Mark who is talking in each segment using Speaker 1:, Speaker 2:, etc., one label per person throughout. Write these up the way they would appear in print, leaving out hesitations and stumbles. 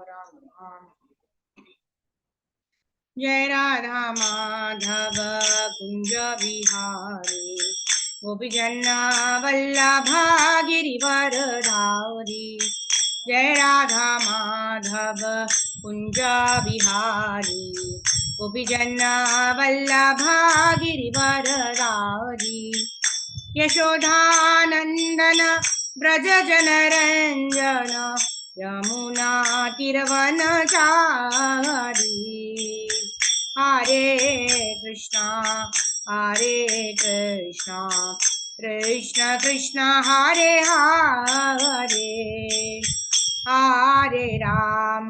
Speaker 1: राम राम। जय राधा माधव कुंज बिहारी गोपीजन वल्लभा गिरिवर धारी। जय राधा माधव कुंज बिहारी गोपीजन वल्लभा गिरिवर धारी। यशोदानंदन ब्रज जनरंजन यमुना तीरवनचारी। हरे कृष्णा कृष्ण कृष्ण हरे हरे, हरे राम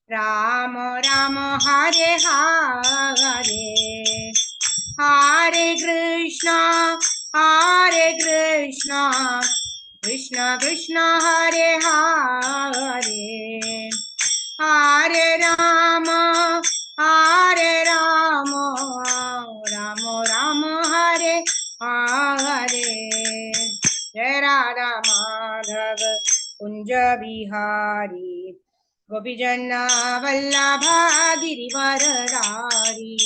Speaker 1: राम राम हरे हरे, हरे कृष्णा कृष्ण कृष्ण हरे हरे, हरे राम राम राम हरे हरे। जय राधा माधव कुंज बिहारी गोपीजन वल्लभा गिरिवर धारी।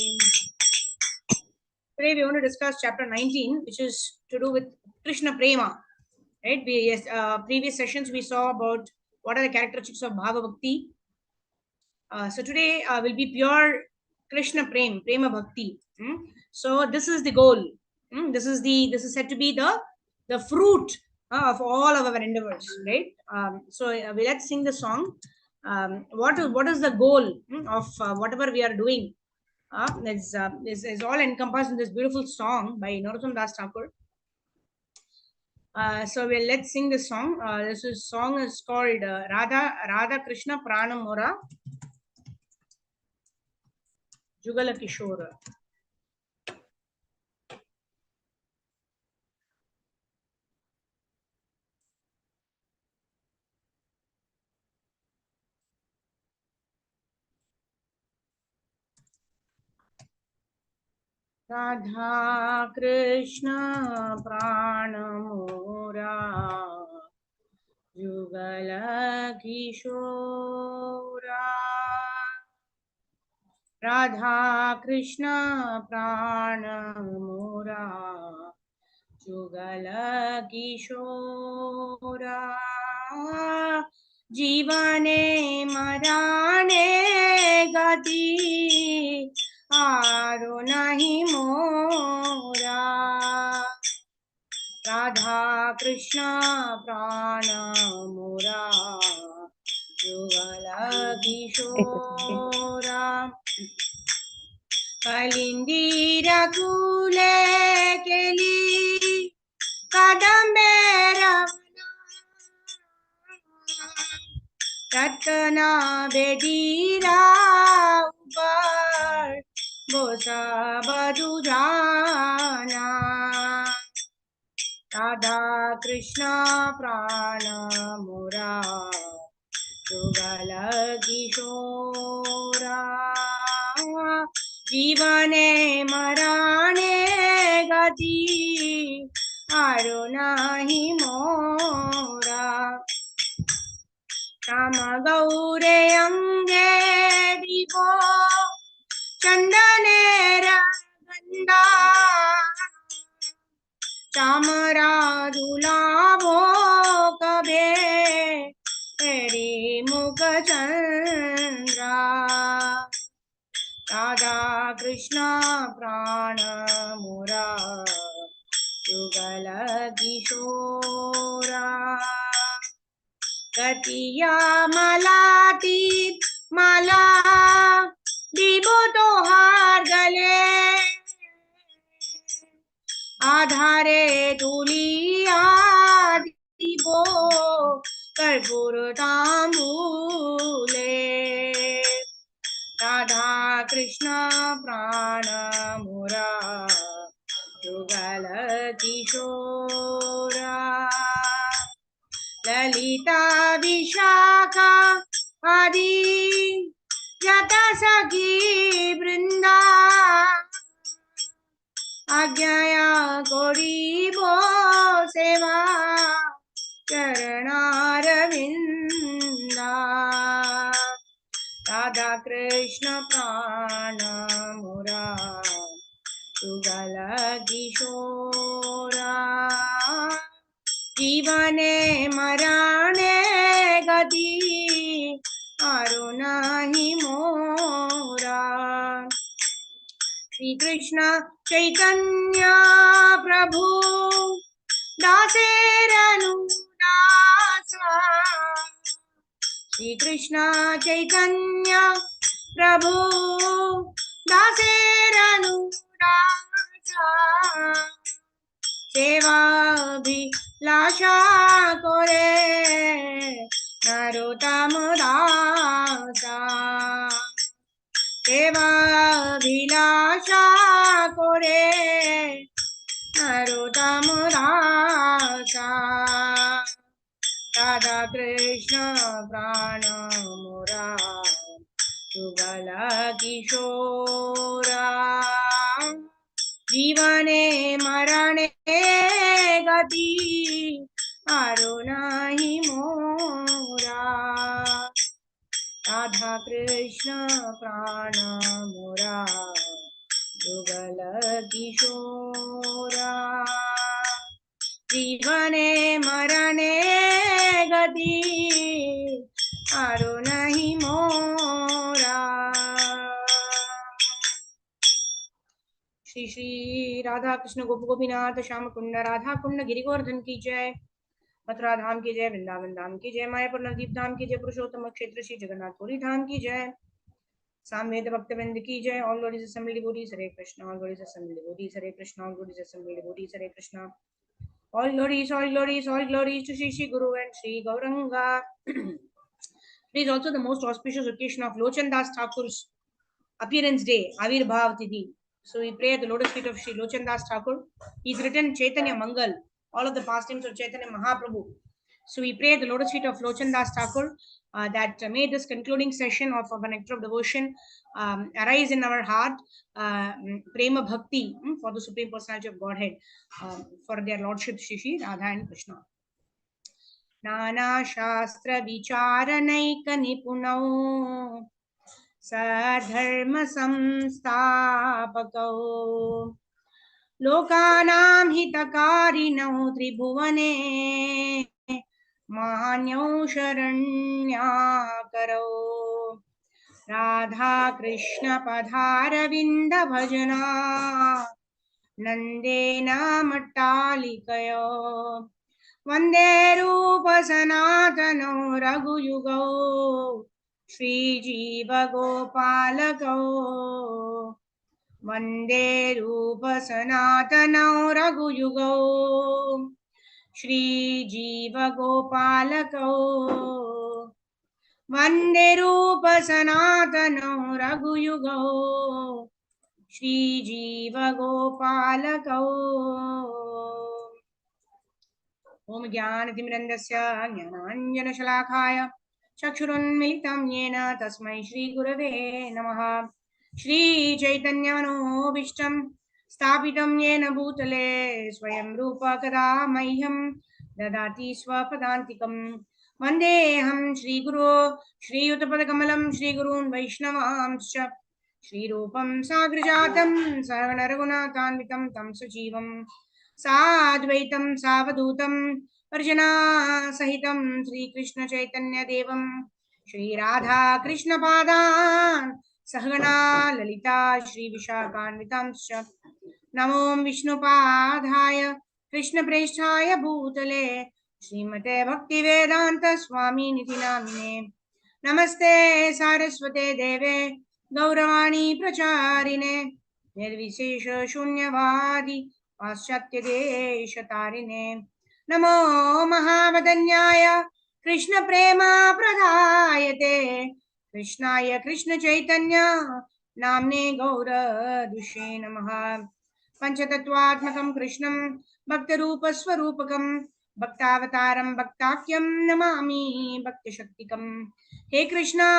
Speaker 1: Today we want to discuss chapter 19, which is to do with Krishna Prema. Right? Previous sessions we saw about what are the characteristics of Bhava Bhakti. So today will be pure Krishna Prema Bhakti. So this is the goal. This is said to be the fruit of all of our endeavors. Right? Let's sing the song. What is the goal of whatever we are doing? Is all encompassed in this beautiful song by Narottam Das Thakur. Let's sing this song. Song is called Radha Krishna Pranamura Jugala Kishora. Radha Krishna Pranamura Jugala Kishora. Radha Krishna Pranamura Jugala Kishora. जीवने मराने गति आरो नहीं मोरा। राधा कृष्ण प्राण मोरा जुगल किशोरा। कलिंदीर कूले केली कदम्बेरा रत्ना बेदीरा ऊपर बोसा बधु जाना। राधा कृष्ण प्राण मोरा जुगल किशोरा। जीवने मराने गति आरो नाही मोरा। श्याम गौरे अंगे दीपो चंदने गंधा चामरा दुलाभो कबे तेरी मुख चंद्रा। राधा कृष्ण प्राण मोरा जुगल किशोरा। कतिया मलाती माला दीबो तो हार गले आधारे तुलिया दीबो कर्पूर तांबूले। राधा कृष्ण प्राण मोरा जुगल किशोरा। ललिता विशाखा आदि जता सखी वृंदा आज्ञाया करिब सेवा चरणारविंदा राधा कृष्ण प्राण मुरारी किशोरा जीवने मरणे गति आरो नाही मोरा। श्री कृष्ण चैतन्य प्रभु दासेरनु दासा। श्री कृष्ण चैतन्य प्रभु दासेरनु दासा। सेवाभिलाषा करे नरोत्तम दासा। सेवाभिलाषा करे नरोत्तम दासा। राधा कृष्ण प्राण मुरारी किशोरा जीवने मरणे गति आरो नाही मोरा। राधा कृष्ण प्राण मुरारी किशोरा जीवने मरणे गति आरो नहीं मोरा। श्री श्री राधा कृष्ण गोप गोपीनाथ श्याम कुंड राधा कुंड गिरिगोवर्धन की जय। मथुरा धाम की जय, वृंदावन धाम की जय, मायापुर नवदीप धाम की जय, पुरुषोत्तम क्षेत्र श्री जगन्नाथपुरी धाम की जय, सामवेद भक्तवृंद की जय। All God is assembly devotees Hare Krishna, all God is assembly devotees Hare Krishna, all God is assembly devotees Hare Krishna. All glories, all glories, all glories to Shri Shri Guru and Shri Gauranga. It is also the most auspicious occasion of Lochan Das Thakur's appearance day, Avirbhav Tithi. So we pray at the lotus feet of Shri Lochan Das Thakur. He's written Chaitanya Mangal, all of the pastimes of Chaitanya Mahaprabhu. So we pray at the lotus feet of Lochan Das Thakur that may this concluding session of a nectar of devotion arise in our heart, prema bhakti for the Supreme Personality of Godhead, for their Lordship Shri Shri Radha and Krishna. Nana Shastra Vicharanaica Nipunau Sadharma Samstapakau Lokanam Hitakarinau Tribhuvane Mahanyau Sharanyakaro Radha Krishna Padharavinda Bhajana Nandena Mattalikaya Vande Rupa Sanatano Raghuyugo Shri Jiva Gopalako Vande Rupa Sanatano Raghuyugo Shri Jiva Gopalako Vande Rupa Sanatano Raghuyugo Shri Jiva Gopalako Om Jnanatimrandasya Jnananjanashalakaya Chakshurunmilitam Yena Tasmai Shri Gurave Namaha Shri Chaitanya Manobishtam Stapitam Yena Bhutale Swayam Rupa Kada Mahyam Dadati Swapadantikam Vandeham Shri Guru Shri Uttapadakamalam Shri Gurun Vaishnavamscha Shri Rupam Sagrajatam Sarvana Raghunatanvitam Tam Sajivam साद्वैतं सावधूतं परिजना सहितं श्री कृष्ण चैतन्य देवं श्री राधा कृष्ण पादान् सहगना ललिता श्री विशाखान्वितांश्च नमो विष्णुपादाय कृष्ण प्रेष्ठाय भूतले श्रीमते भक्तिवेदांत स्वामी निधि नामिने नमस्ते सारस्वते देवे गौरवाणी प्रचारिणे निर्विशेष शून्यवादी पाश्चात्य देशतारिणे नमो महावदन्याय कृष्ण प्रेम प्रदायते कृष्णाय कृष्ण चैतन्य नाम्ने गौरदुषे नमः पंचतत्वात्मकं कृष्णं भक्तरूप स्वरूपकं भक्तावतारं भक्ताख्यं नमामि भक्तशक्तिकं हे कृष्णा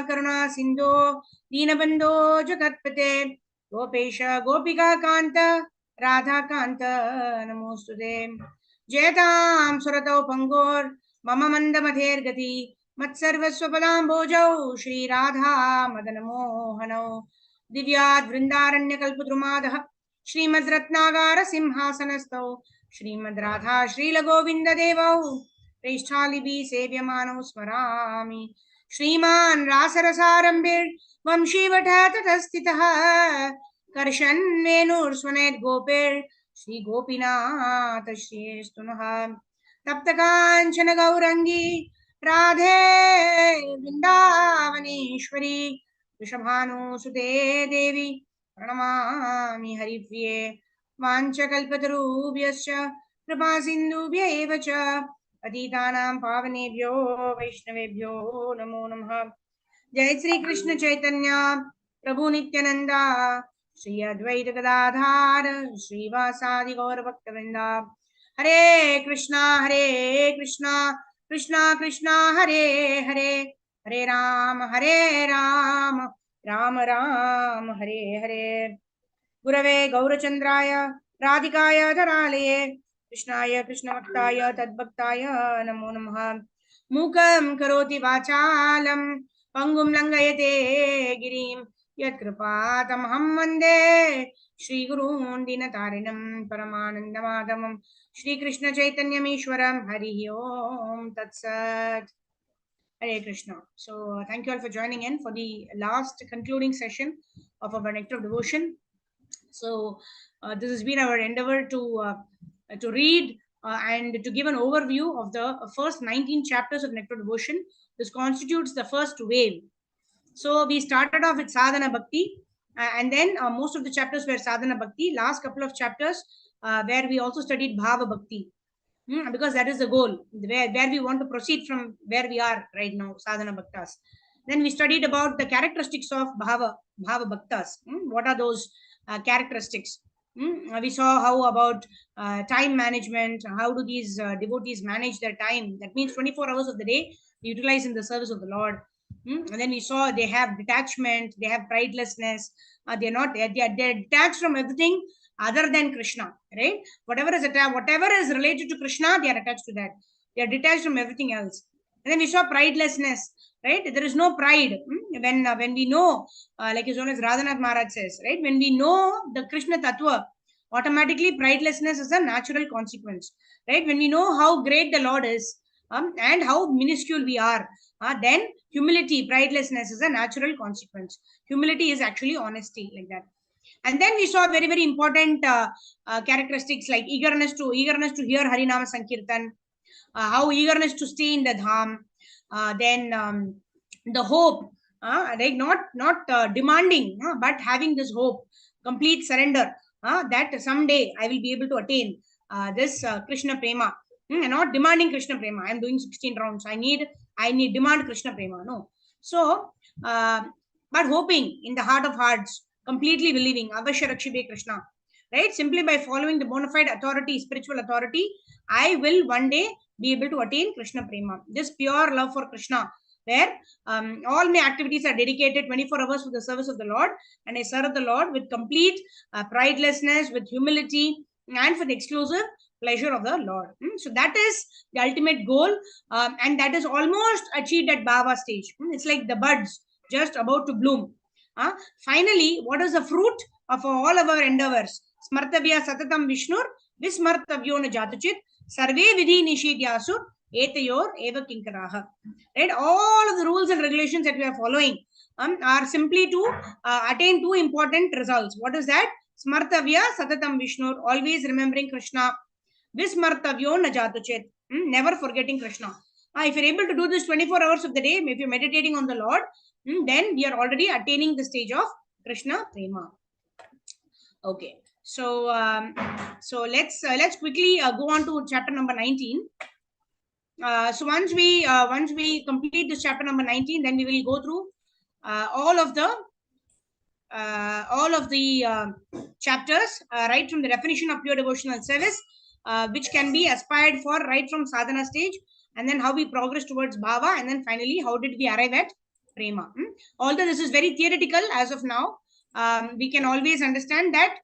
Speaker 1: करुणा सिंधो दीनबंधो जगत्पते गोपेश गोपिका कांत राधा कांत नमोस्तुते जयतां सुरतौ पंगोर मम मंदमथेर्गति मत्सर्वस्वपदाम्बोजौ श्रीराधा मदनमोहनौ दिव्याद् वृन्दारण्यकल्पद्रुमादः श्रीमद्रत्नागार सिंहासनस्थौ श्रीमद्राधा श्रीलगोविन्ददेवौ प्रेष्ठालिभिः सेव्यमानौ स्मरामि श्रीमान् रासरसारम्भिर् वंशीवटः कर्षन् वेणुर्स्वनेर्गोपैर् श्री गोपीनाथ श्रीस्तु नः तप्तकाञ्चन गौरंगी राधे वृंदावनेश्वरी वृषभानुसुते देवी प्रणमामि हरिप्रिये वाञ्छकल्पतरुभ्यश्च कृपासिन्धुभ्य एव च पतितानां पावनेभ्यो वैष्णवेभ्यो नमो नमः। जय श्री कृष्ण चैतन्य प्रभु नित्यानंदा श्री अद्वैत गदाधार श्रीवासादि गौर भक्तवृंदा हरे कृष्णा कृष्णा कृष्णा हरे हरे हरे राम राम राम हरे हरे। गुरवे गौरचंद्राय राधिकाय धरालये कृष्णाय कृष्णभक्ताय तद्भक्ताय नमो नमः। मूकं करोति वाचालं पंगुं लंघयते गिरिं यत्कृपातमहं वन्दे श्रीगुरून् दीनतारिणं परमानन्दमाधवं श्रीकृष्णचैतन्यमीश्वरं हरिः ओं तत्सत्। Hare Krishna. So thank you all for joining in for the last concluding session of our Nectar of Devotion. So this has been our endeavor to read and to give an overview of the first 19 chapters of Nectar Devotion. This constitutes the first wave. So we started off with Sadhana Bhakti, and then most of the chapters were Sadhana Bhakti. Last couple of chapters where we also studied Bhava Bhakti. Because that is the goal, where we want to proceed from where we are right now, sadhana bhaktas. Then we studied about the characteristics of bhava bhaktas. What are those characteristics? We saw how about time management, how do these devotees manage their time. That means 24 hours of the day they utilize in the service of the Lord. And then we saw they have detachment, they have pridelessness, they're not they're detached from everything other than Krishna, right? Whatever is related to Krishna, they are attached to that. They are detached from everything else. And then we saw pridelessness, right? There is no pride. When we know, like his own as Radhanath Maharaj says, right? When we know the Krishna Tattva, automatically pridelessness is a natural consequence, right? When we know how great the Lord is, and how minuscule we are, then humility, pridelessness is a natural consequence. Humility is actually honesty, like that. And then we saw very very important characteristics like eagerness to hear Harinama Sankirtan, how eagerness to stay in the dham, then the hope, like not demanding, but having this hope, complete surrender, that someday I will be able to attain this Krishna prema. Not demanding Krishna prema, I am doing 16 rounds, I need demand Krishna prema, no. So uh, but hoping in the heart of hearts, completely believing avashya rakshibe Krishna, right? Simply by following the bona fide authority, spiritual authority, I will one day be able to attain Krishna prema, this pure love for Krishna, where all my activities are dedicated 24 hours for the service of the Lord, and I serve the Lord with complete pridelessness, with humility, and for the exclusive pleasure of the Lord. So that is the ultimate goal, and that is almost achieved at Bhava stage. It's like the buds just about to bloom. Finally, what is the fruit of all of our endeavors? Smartavya satatam Vishnur vismartavyo na jatuchit sarve vidhi nishidhyasur etayor eva kinkaraha. Right? All of the rules and regulations that we are following are simply to attain two important results. What is that? Smartavya satatam Vishnur, always remembering Krishna. Vismartavyo na jatuchit, never forgetting Krishna. If you're able to do this 24 hours of the day, if you're meditating on the Lord, then we are already attaining the stage of Krishna prema. Okay, so let's quickly go on to chapter number 19. So once we complete this chapter number 19, then we will go through all of the chapters, right from the definition of pure devotional service, which can be aspired for right from sadhana stage, and then how we progress towards bhava, and then finally how did we arrive at prema. Although this is very theoretical as of now, we can always understand that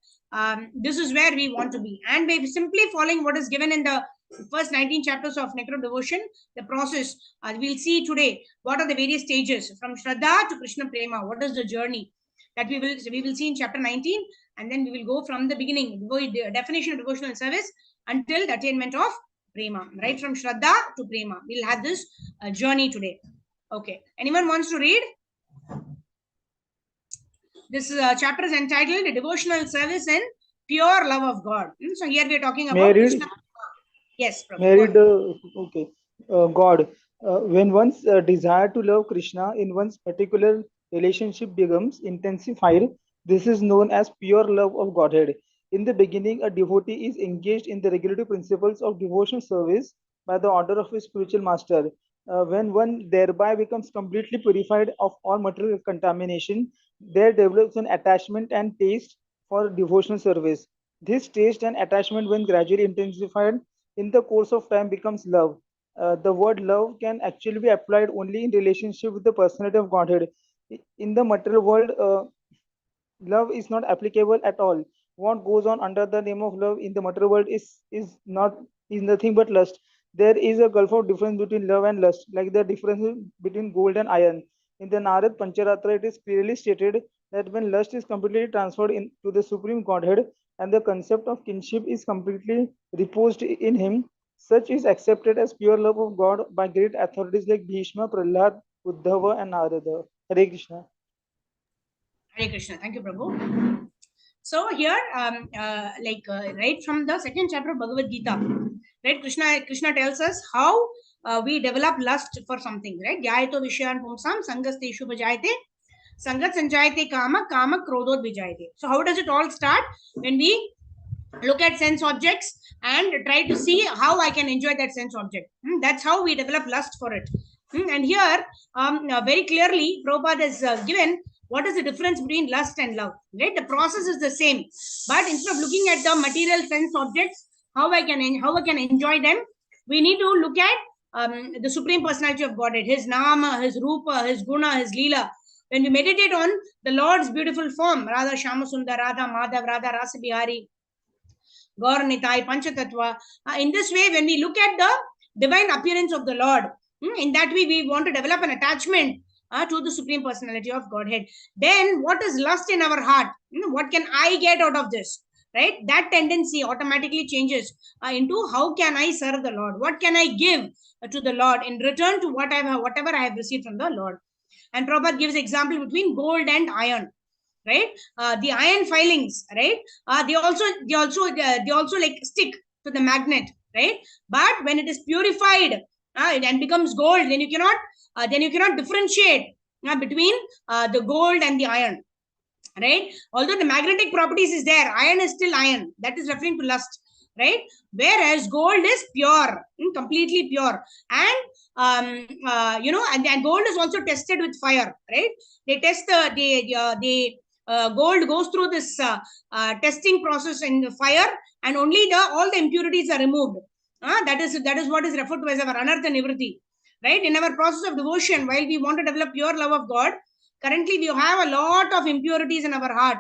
Speaker 1: this is where we want to be, and by simply following what is given in the first 19 chapters of nectar devotion, the process. We'll see today what are the various stages from Shraddha to Krishna Prema. What is the journey that we will see in chapter 19, and then we will go from the beginning, the definition of devotional service until the attainment of Prema, right from Shraddha to Prema. We'll have this journey today. Okay, anyone wants to read? This chapter is entitled Devotional Service and Pure Love of God. So here we are talking about Krishna. Yes, Prabhu.
Speaker 2: Married, okay. God. When one's desire to love Krishna in one's particular relationship becomes intensified, this is known as pure love of Godhead. In the beginning, a devotee is engaged in the regulative principles of devotional service by the order of his spiritual master. When one thereby becomes completely purified of all material contamination, there develops an attachment and taste for devotional service. This taste and attachment, when gradually intensified, in the course of time becomes love. The word love can actually be applied only in relationship with the personality of Godhead. In the material world, love is not applicable at all. What goes on under the name of love in the material world is nothing but lust. There is a gulf of difference between love and lust, like the difference between gold and iron. In the Narad Pancharatra, it is clearly stated that when lust is completely transferred into the Supreme Godhead and the concept of kinship is completely reposed in him, such is accepted as pure love of God by great authorities like Bhishma, Prahlad, Uddhava, and Narada. Hare Krishna.
Speaker 1: Hare Krishna. Thank you, Prabhu. So here, right from the second chapter of Bhagavad Gita, right? Krishna tells us how we develop lust for something, right? Jayito Vishyan Pumsam Sangasteshu Bhajayate Sangat Sanjayate Kama Kama Krodot Vijayate. So how does it all start? When we look at sense objects and try to see how I can enjoy that sense object. That's how we develop lust for it. And here, very clearly, Prabhupada has given what is the difference between lust and love. Right, the process is the same, but instead of looking at the material sense objects, how I can enjoy them, we need to look at the Supreme Personality of Godhead, His Nama, His Rupa, His Guna, His Leela. When we meditate on the Lord's beautiful form, Radha Shamasundar, Radha Madhav, Radha Rasa Bihari, Gaur Nitai, Panchatattva. In this way, when we look at the divine appearance of the Lord, in that way, we want to develop an attachment to the Supreme Personality of Godhead. Then, what is lust in our heart? What can I get out of this? Right? That tendency automatically changes into how can I serve the Lord? What can I give to the Lord in return to whatever I have received from the Lord? And Prabhupada gives example between gold and iron. Right, the iron filings, right, they also like stick to the magnet, right, but when it is purified and becomes gold, then you cannot differentiate between the gold and the iron, right. Although the magnetic properties is there, iron is still iron. That is referring to lust, right, whereas gold is pure, completely pure. And and gold is also tested with fire, right. They test gold goes through this testing process in the fire, and only all the impurities are removed. That is what is referred to as our anartha nivriti, right. In our process of devotion, while we want to develop pure love of God, currently we have a lot of impurities in our heart,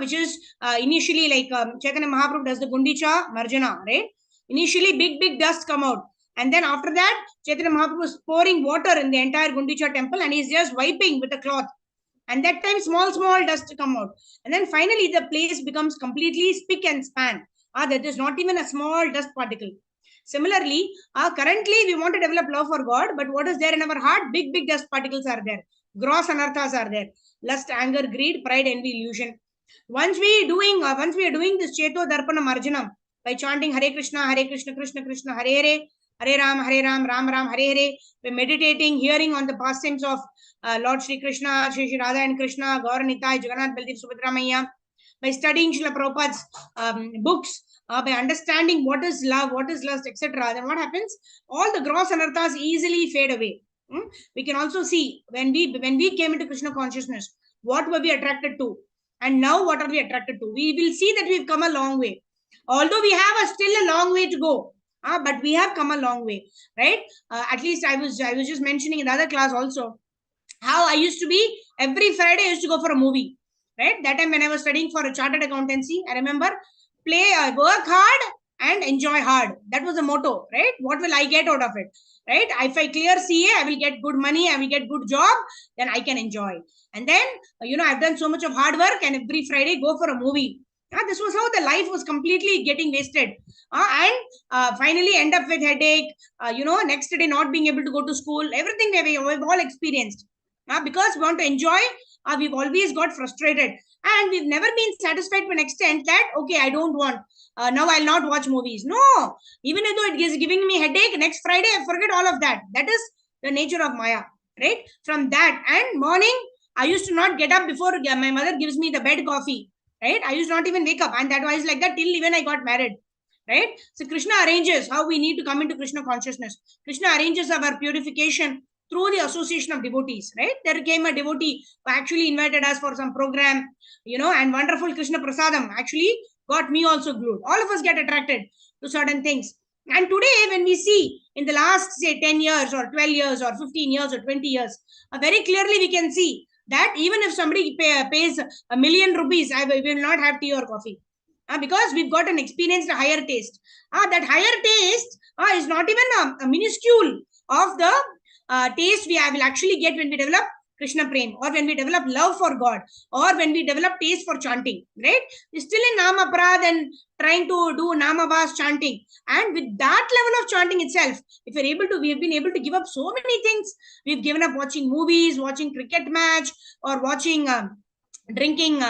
Speaker 1: which is initially like Chaitanya Mahaprabhu does the Gundicha Marjana, right. Initially big dust come out, and then after that Chaitanya Mahaprabhu is pouring water in the entire Gundicha temple, and he's just wiping with a cloth, and that time small dust come out, and then finally the place becomes completely spick and span. That is not even a small dust particle. Similarly, currently we want to develop love for God, but what is there in our heart? Big dust particles are there. Gross anarthas are there. Lust, anger, greed, pride, envy, illusion. Once we are doing this Cheto Darpana Marjanam by chanting Hare Krishna, Krishna Krishna, Hare Hare, Hare Ram, Ram Hare Hare, by meditating, hearing on the pastimes of Lord Sri Krishna, Sri Radha and Krishna, Gaur Nitai, Jagannath, Baldev, Subhadra Maiya, by studying Srila Prabhupada's books, by understanding what is love, what is lust, etc., then what happens? All the gross anarthas easily fade away. We can also see when we came into Krishna consciousness, what were we attracted to, and now what are we attracted to? We will see that we've come a long way. Although we have still a long way to go, but we have come a long way, right? At least I was just mentioning in the other class also how I used to be every Friday I used to go for a movie, right? That time when I was studying for a chartered accountancy, I remember work hard and enjoy hard. That was the motto, right? What will I get out of it, right? If I clear CA, I will get good money, I will get good job, then I can enjoy. And then, I've done so much of hard work, and every Friday go for a movie. This was how the life was completely getting wasted. And finally end up with headache, next day not being able to go to school, everything we've all experienced. Because we want to enjoy, we've always got frustrated, and we've never been satisfied to an extent that, okay, I don't want, now I'll not watch movies. No, even though it is giving me headache, next Friday I forget all of that. That is the nature of Maya, right? From that, and morning, I used to not get up before my mother gives me the bed coffee, right? I used to not even wake up, and that was like that till even I got married, right? So Krishna arranges how we need to come into Krishna consciousness. Krishna arranges our purification through the association of devotees, right? There came a devotee who actually invited us for some program, and wonderful Krishna Prasadam actually got me also glued. All of us get attracted to certain things. And today, when we see in the last, say, 10 years or 12 years or 15 years or 20 years, very clearly we can see that even if somebody pays ₹1,000,000, we will not have tea or coffee. Because we've got an experienced higher taste. That higher taste is not even a minuscule of the taste we will actually get when we develop Krishna Prem, or when we develop love for God, or when we develop taste for chanting, right? We're still in Nama Prad and trying to do Nama Vas chanting. And with that level of chanting itself, if we have been able to give up so many things. We've given up watching movies, watching cricket match, or watching drinking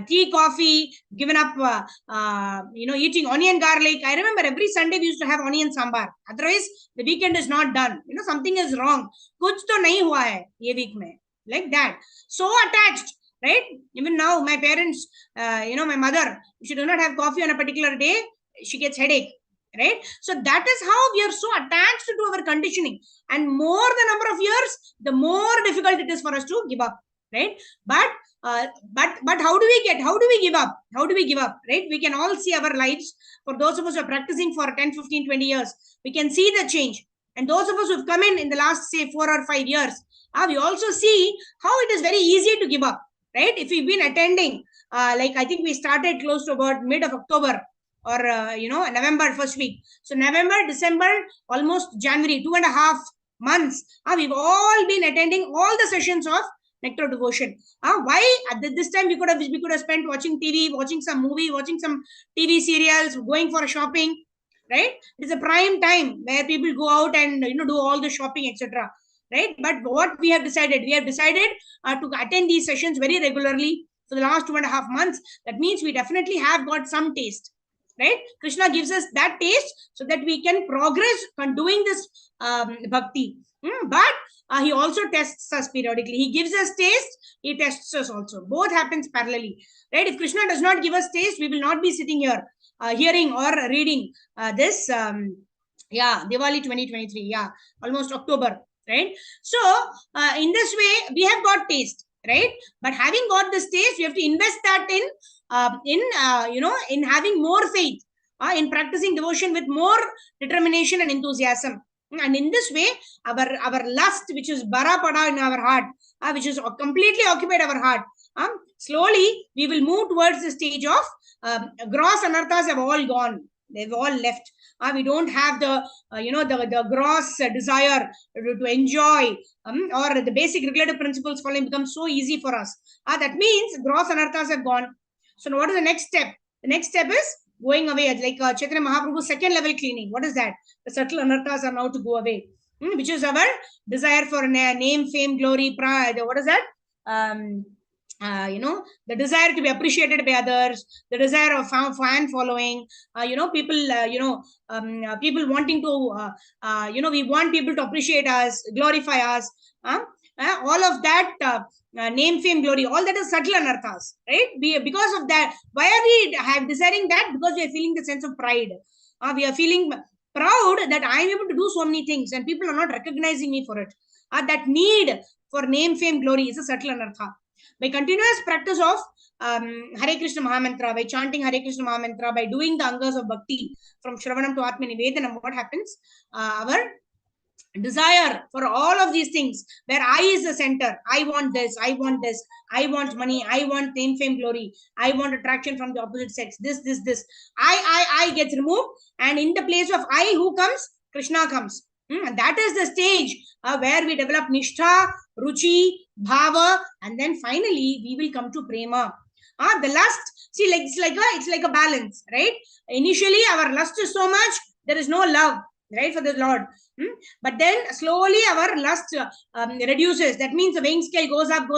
Speaker 1: tea, coffee, given up eating onion garlic. I remember every Sunday we used to have onion sambar, otherwise the weekend is not done. Something is wrong, kuch to nahi hua hai ye week mein, like that. So attached, right? Even now my parents, my mother, if she does not have coffee on a particular day, she gets headache, right? So that is how we are so attached to our conditioning, and more the number of years, the more difficult it is for us to give up, right? But how do we give up, right? We can all see our lives. For those of us who are practicing for 10, 15, 20 years, we can see the change. And those of us who have come in the last, say, 4 or 5 years, we also see how it is very easy to give up, right? If we've been attending, like I think we started close to about mid of October, or November first week. So November, December, almost January, 2.5 months, we've all been attending all the sessions of Nectar Devotion. Why? At this time we could have spent watching TV, watching some movie, watching some TV serials, going for a shopping, right? It is a prime time where people go out and do all the shopping, etc. Right? But what we have decided to attend these sessions very regularly for the last 2.5 months. That means we definitely have got some taste, right? Krishna gives us that taste so that we can progress on doing this bhakti. But he also tests us periodically. He gives us taste, he tests us also. Both happens parallelly, right? If Krishna does not give us taste, we will not be sitting here hearing or reading this Diwali 2023, almost October, right? So in this way we have got taste, right? But having got this taste, we have to invest that in having more faith, in practicing devotion with more determination and enthusiasm. And in this way, our lust, which is bara pada in our heart, which is completely occupied our heart, slowly we will move towards the stage of gross anarthas have all gone. They've all left. We don't have the gross desire to enjoy, or the basic regulative principles following becomes so easy for us. That means gross anarthas have gone. So what is the next step? The next step is going away, like Chaitanya Mahaprabhu's second level cleaning. What is that? The subtle anarthas are now to go away, which is our desire for name, fame, glory, pride. What is that? The desire to be appreciated by others, the desire of fan following, people, people wanting to, we want people to appreciate us, glorify us, all of that, name, fame, glory, all that is subtle anarthas, right? Because of that, why are we desiring that? Because we are feeling the sense of pride. We are feeling proud that I am able to do so many things and people are not recognizing me for it. That need for name, fame, glory is a subtle anartha. By continuous practice of Hare Krishna Mahamantra, by chanting Hare Krishna Mahamantra, by doing the angas of bhakti from Shravanam to Atma Nivedanam, what happens? Our desire for all of these things, where I is the center. I want this, I want this, I want money, I want name, fame, glory, I want attraction from the opposite sex, this. I gets removed, and in the place of I, who comes? Krishna comes. And that is the stage where we develop nishtha, ruchi, bhava, and then finally we will come to prema. The lust, see, like it's like a balance, right? Initially, our lust is so much, there is no love, right, for the Lord. But then slowly our lust reduces. That means the weighing scale goes up,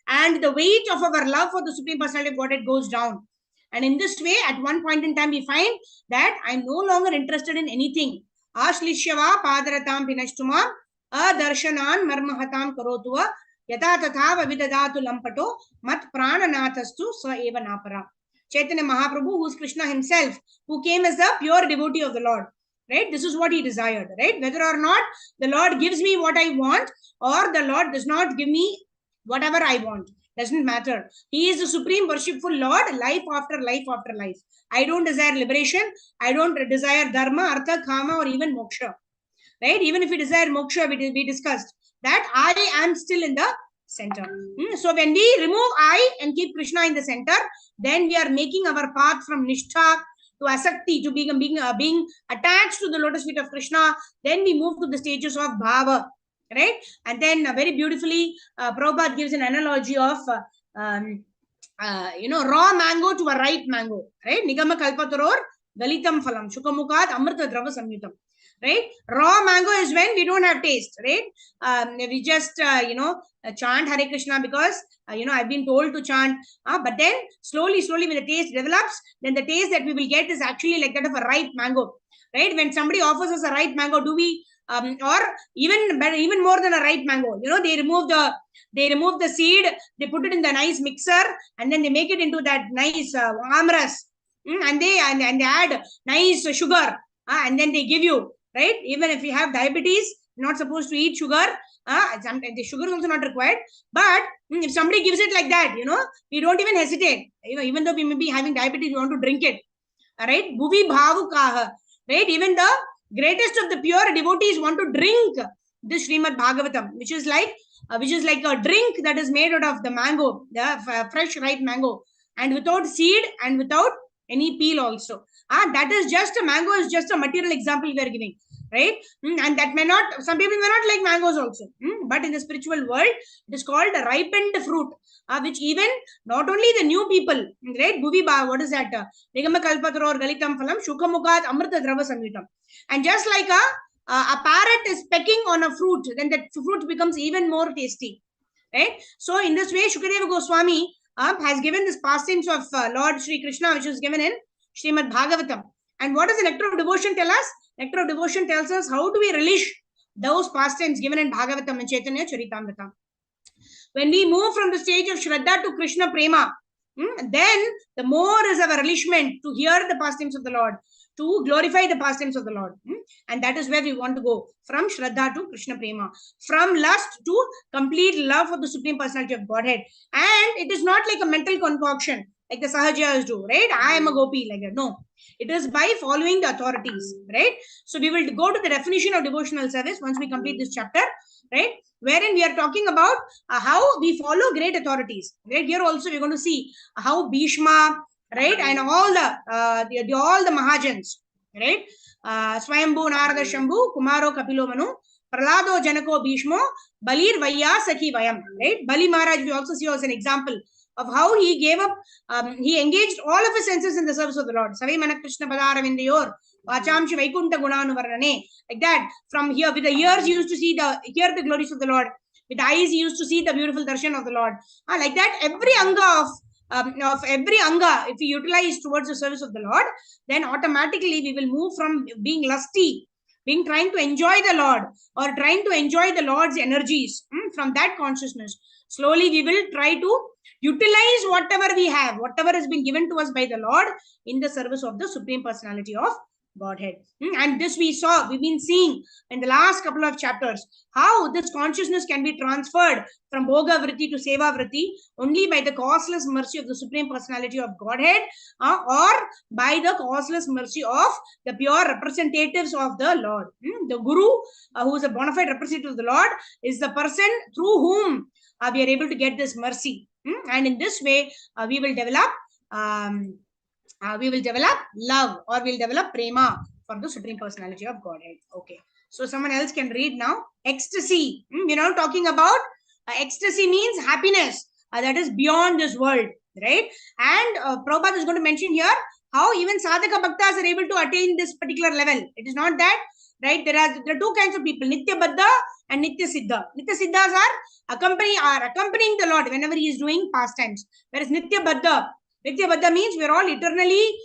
Speaker 1: and the weight of our love for the Supreme Personality of Godhead goes down. And in this way, at one point in time, we find that I'm no longer interested in anything. Ashlishyava padaratam pinashtumam adarshanan marmahatam karotuva yata tatha vavidadatu lampato mat prananathastu sa eva napara. Chaitanya Mahaprabhu, who is Krishna himself, who came as a pure devotee of the Lord. Right? This is what he desired. Right? Whether or not the Lord gives me what I want, or the Lord does not give me whatever I want, doesn't matter. He is the supreme worshipful Lord, life after life after life. I don't desire liberation. I don't desire dharma, artha, kama, or even moksha. Right? Even if we desire moksha, we discussed that I am still in the center. So when we remove I and keep Krishna in the center, then we are making our path from nishtha to asakti, to being attached to the lotus feet of Krishna. Then we move to the stages of bhava, right? And then very beautifully, Prabhupada gives an analogy of raw mango to a ripe mango, right? Nigama kalpataror galitam phalam shukamukhat amrita drava samyutam. Right? Raw mango is when we don't have taste, right? We just, chant Hare Krishna because, I've been told to chant. But then slowly when the taste develops, then the taste that we will get is actually like that of a ripe mango, right? When somebody offers us a ripe mango, do we, or even better, even more than a ripe mango, they remove the seed, they put it in the nice mixer, and then they make it into that nice amras, and they add nice sugar, and then they give you. Right? Even if you have diabetes, you're not supposed to eat sugar. The sugar is also not required. But if somebody gives it like that, we don't even hesitate. Even though we may be having diabetes, we want to drink it. All right? Bhuvi bhavukaha. Right? Even the greatest of the pure devotees want to drink this Srimad Bhagavatam, which is like a drink that is made out of the mango, the fresh ripe mango, and without seed and without any peel also. That is just a mango, is just a material example we are giving, right? And that may not, some people may not like mangoes also, but in the spiritual world, it is called a ripened fruit, which even not only the new people, right? Bhuvi ba, what is that? Nigama kalpataror galitam phalam shukamukhat amrita drava samyutam. And just like a parrot is pecking on a fruit, then that fruit becomes even more tasty, right? So in this way, Shukadeva Goswami has given this pastimes of Lord Sri Krishna, which is given in Srimad Bhagavatam. And what does the nectar of devotion tell us? Nectar of devotion tells us how do we relish those pastimes given in Bhagavatam and Chaitanya Charitamrita. When we move from the stage of Shraddha to Krishna Prema, then the more is our relishment to hear the pastimes of the Lord, to glorify the pastimes of the Lord. And that is where we want to go, from Shraddha to Krishna Prema, from lust to complete love for the Supreme Personality of Godhead. And it is not like a mental concoction, like the Sahajiyas do, right? I am a gopi, like that. No, it is by following the authorities, right? So we will go to the definition of devotional service once we complete this chapter, right? Wherein we are talking about how we follow great authorities, right? Here also we're going to see how Bhishma, right, and all the Mahajans, right? Swayambhu, Narada, Shambhu, Kumaro, Kapilo, Manu, Pralado, Janako, Bhishmo, Balir, Vaya, Sakhi, Vayam, right? Bali Maharaj, we also see as an example of how he gave up, he engaged all of his senses in the service of the Lord. Savai Mana Krishna Padaravindayor, Vachamshi Vaikunta Gunanuvarane, like that. From here, with the ears, he used to hear the glories of the Lord. With the eyes, he used to see the beautiful darshan of the Lord. Like that, every anga of every anga, if we utilize towards the service of the Lord, then automatically we will move from being lusty, trying to enjoy the Lord, or trying to enjoy the Lord's energies, from that consciousness. Slowly we will try to utilize whatever we have, whatever has been given to us by the Lord, in the service of the Supreme Personality of Godhead. And this we've been seeing in the last couple of chapters, how this consciousness can be transferred from Bhoga Vritti to Seva Vritti only by the causeless mercy of the Supreme Personality of Godhead, or by the causeless mercy of the pure representatives of the Lord. The Guru, who is a bona fide representative of the Lord, is the person through whom we are able to get this mercy. And in this way, we will develop love, or we'll develop prema for the Supreme Personality of Godhead. Okay. So someone else can read now. Ecstasy. We're now talking about ecstasy means happiness that is beyond this world, right? And Prabhupada is going to mention here how even sadhaka bhaktas are able to attain this particular level. It is not that, right? There are two kinds of people, Nitya Baddha and Nitya Siddha. Nitya Siddhas are accompanying the Lord whenever he is doing pastimes. Whereas Nitya Baddha means we're all eternally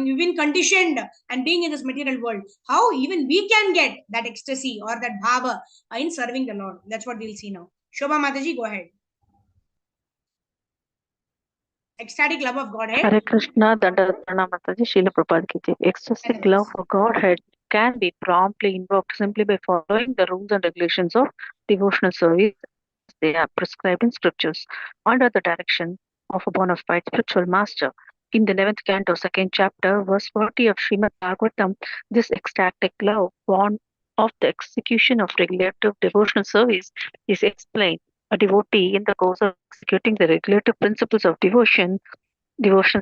Speaker 1: we've been conditioned and being in this material world. How even we can get that ecstasy or that bhava in serving the Lord. That's what we'll see now. Shobha Mataji, go ahead. Ecstatic love of Godhead.
Speaker 3: Hare Krishna, Dandaratana Mataji, Srila Prabhupada ki jai. Ecstatic love for Godhead can be promptly invoked simply by following the rules and regulations of devotional service. They are prescribed in scriptures under the direction of a bona fide spiritual master. In the 11th canto, 2nd chapter, verse 40 of Srimad Bhagavatam, this ecstatic love, born of the execution of regulative devotional service, is explained. A devotee, in the course of executing the regulative principles of devotional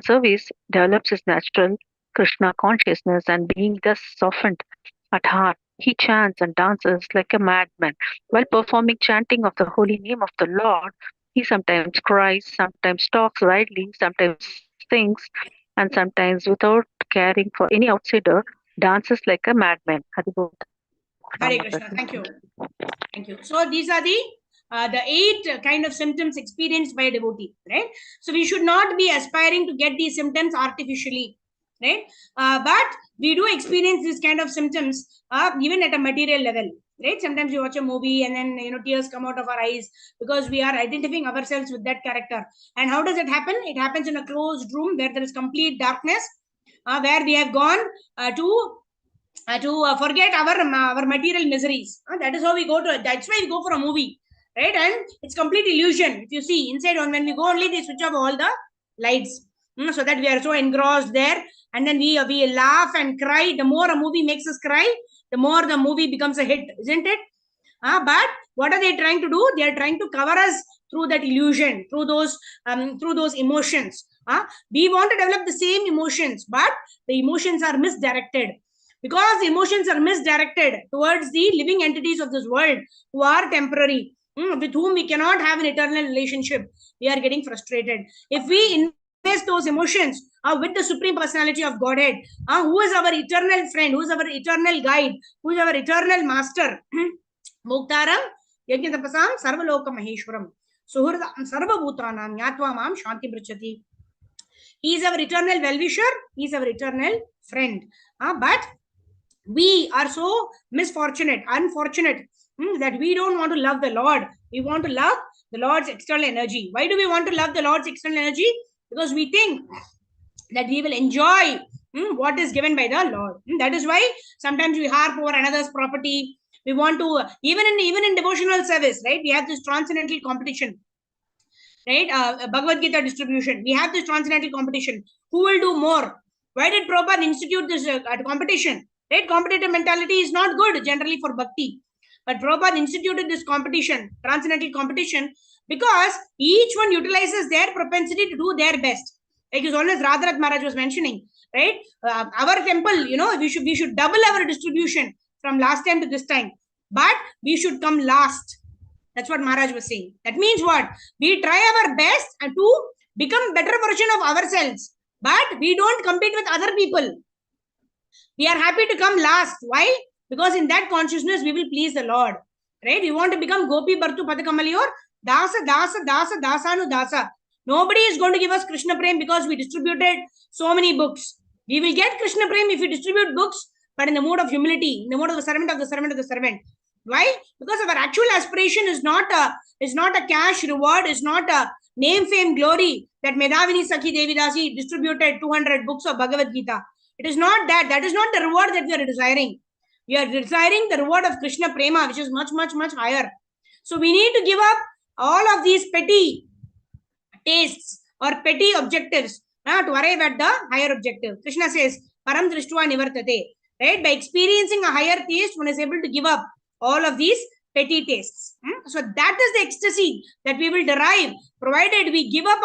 Speaker 3: service, develops his natural Krishna consciousness, and being thus softened at heart, he chants and dances like a madman. While performing chanting of the holy name of the Lord, he sometimes cries, sometimes talks widely, sometimes sings, and sometimes, without caring for any outsider, dances like a madman.
Speaker 1: Hare Krishna. Thank you. Thank you. So these are the 8 kind of symptoms experienced by a devotee, right? So we should not be aspiring to get these symptoms artificially, right? But we do experience these kind of symptoms even at a material level, right? Sometimes you watch a movie and then tears come out of our eyes because we are identifying ourselves with that character. And how does it happen? It happens in a closed room where there is complete darkness, where we have gone to forget our material miseries. That is how we go to it. That's why we go for a movie, right? And it's complete illusion. If you see inside, when we go only, they switch off all the lights, so that we are so engrossed there, and then we laugh and cry. The more a movie makes us cry, the more the movie becomes a hit, isn't it? But what are they trying to do? They are trying to cover us through that illusion, through those emotions. We want to develop the same emotions, but the emotions are misdirected. Because the emotions are misdirected towards the living entities of this world who are temporary, with whom we cannot have an eternal relationship, we are getting frustrated. If we invest those emotions with the Supreme Personality of Godhead, who is our eternal friend, who is our eternal guide, who is our eternal master, Muktaram Yajnatapasam Sarvaloka Maheshwaram Suhurdam Sarvabhutanam Nyatva Mam Shanti Brichati. He is our eternal well-wisher, he is our eternal friend. But we are so unfortunate, that we don't want to love the Lord. We want to love the Lord's external energy. Why do we want to love the Lord's external energy? Because we think that we will enjoy what is given by the Lord. That is why sometimes we harp over another's property. We want to, even in devotional service, right? We have this transcendental competition, right? Bhagavad Gita distribution. We have this transcendental competition. Who will do more? Why did Prabhupada institute this competition? Right? Competitive mentality is not good generally for bhakti. But Prabhupada instituted this competition, transcendental competition, because each one utilizes their propensity to do their best. Like as always Radharath Maharaj was mentioning, right? Our temple, we should double our distribution from last time to this time. But we should come last. That's what Maharaj was saying. That means what? We try our best and to become better version of ourselves. But we don't compete with other people. We are happy to come last. Why? Because in that consciousness, we will please the Lord. Right? We want to become Gopi Bartu Padakamaliyor, Dasa, Dasa, Dasa, Dasanu Dasa. Nobody is going to give us Krishna Prem because we distributed so many books. We will get Krishna Prem if we distribute books, but in the mode of humility, in the mode of the servant of the servant of the servant. Why? Because our actual aspiration is not a cash reward, is not a name, fame, glory that Medhavini Sakhi Devidasi distributed 200 books of Bhagavad Gita. It is not that. That is not the reward that we are desiring. We are desiring the reward of Krishna Prema, which is much, much, much higher. So we need to give up all of these petty tastes or petty objectives to arrive at the higher objective. Krishna says, Param Drishtva Nivartate. Right? By experiencing a higher taste, one is able to give up all of these petty tastes. So that is the ecstasy that we will derive, provided we give up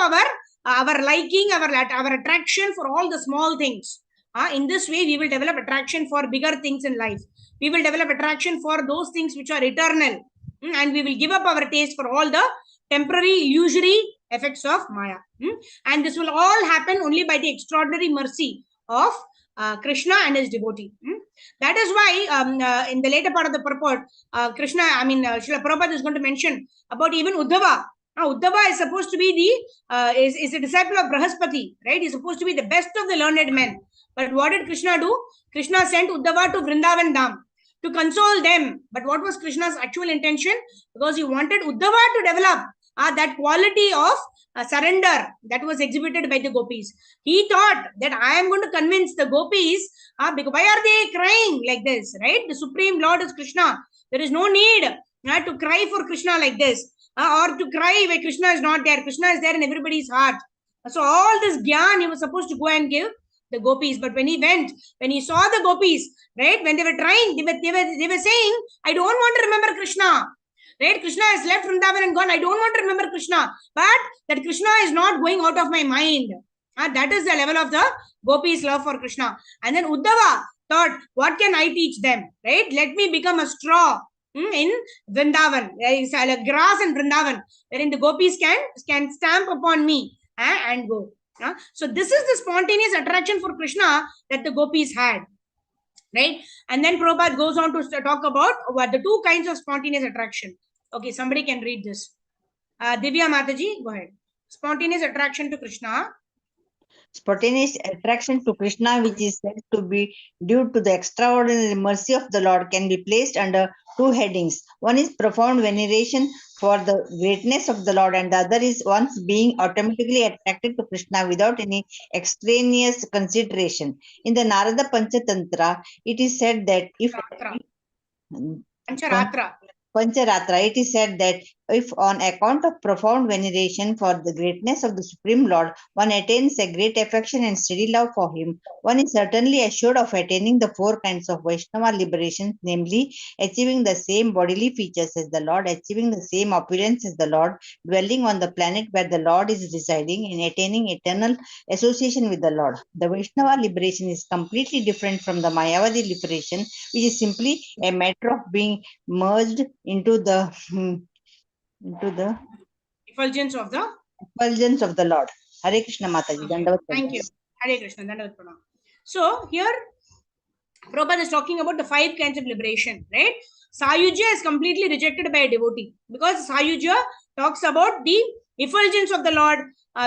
Speaker 1: our liking, our attraction for all the small things. In this way, we will develop attraction for bigger things in life. We will develop attraction for those things which are eternal. And we will give up our taste for all the temporary, illusory effects of Maya. And this will all happen only by the extraordinary mercy of Krishna and his devotee. That is why in the later part of the purport, Srila Prabhupada is going to mention about even Uddhava. Uddhava is supposed to be is a disciple of Brahaspati, right? He's supposed to be the best of the learned men. But what did Krishna do? Krishna sent Uddhava to Vrindavan Dham to console them. But what was Krishna's actual intention? Because he wanted Uddhava to develop that quality of surrender that was exhibited by the gopis. He thought that I am going to convince the gopis, because why are they crying like this, right? The Supreme Lord is Krishna. There is no need to cry for Krishna like this, or to cry where Krishna is not there. Krishna is there in everybody's heart. So all this gyan he was supposed to go and give the gopis. But when he saw the gopis, right, when they were trying, they were saying, I don't want to remember Krishna. Right? Krishna has left Vrindavan and gone. I don't want to remember Krishna. But that Krishna is not going out of my mind. That is the level of the gopis' love for Krishna. And then Uddhava thought, what can I teach them? Right? Let me become a straw in Vrindavan. It's a grass in Vrindavan, wherein the gopis can stamp upon me and go. So this is the spontaneous attraction for Krishna that the gopis had. Right? And then Prabhupada goes on to talk about the two kinds of spontaneous attraction. Okay, somebody can read this. Divya Mataji, go ahead. Spontaneous attraction to Krishna.
Speaker 4: Spontaneous attraction to Krishna, which is said to be due to the extraordinary mercy of the Lord, can be placed under two headings. One is profound veneration for the greatness of the Lord, and the other is one's being automatically attracted to Krishna without any extraneous consideration. In the Narada Panchatantra, it is said that if Pancharatra, it is said that if on account of profound veneration for the greatness of the Supreme Lord, one attains a great affection and steady love for him, one is certainly assured of attaining the four kinds of Vaishnava liberation, namely, achieving the same bodily features as the Lord, achieving the same appearance as the Lord, dwelling on the planet where the Lord is residing, and attaining eternal association with the Lord. The Vaishnava liberation is completely different from the Mayavadi liberation, which is simply a matter of being merged into the
Speaker 1: effulgence of
Speaker 4: the Lord. Hare Krishna Mataji.
Speaker 1: Okay. Thank you. Hare Krishna. Dandavat Pranam. So here Prabhupada is talking about the 5 kinds of liberation, right? Sayujya is completely rejected by a devotee because Sayujya talks about the effulgence of the Lord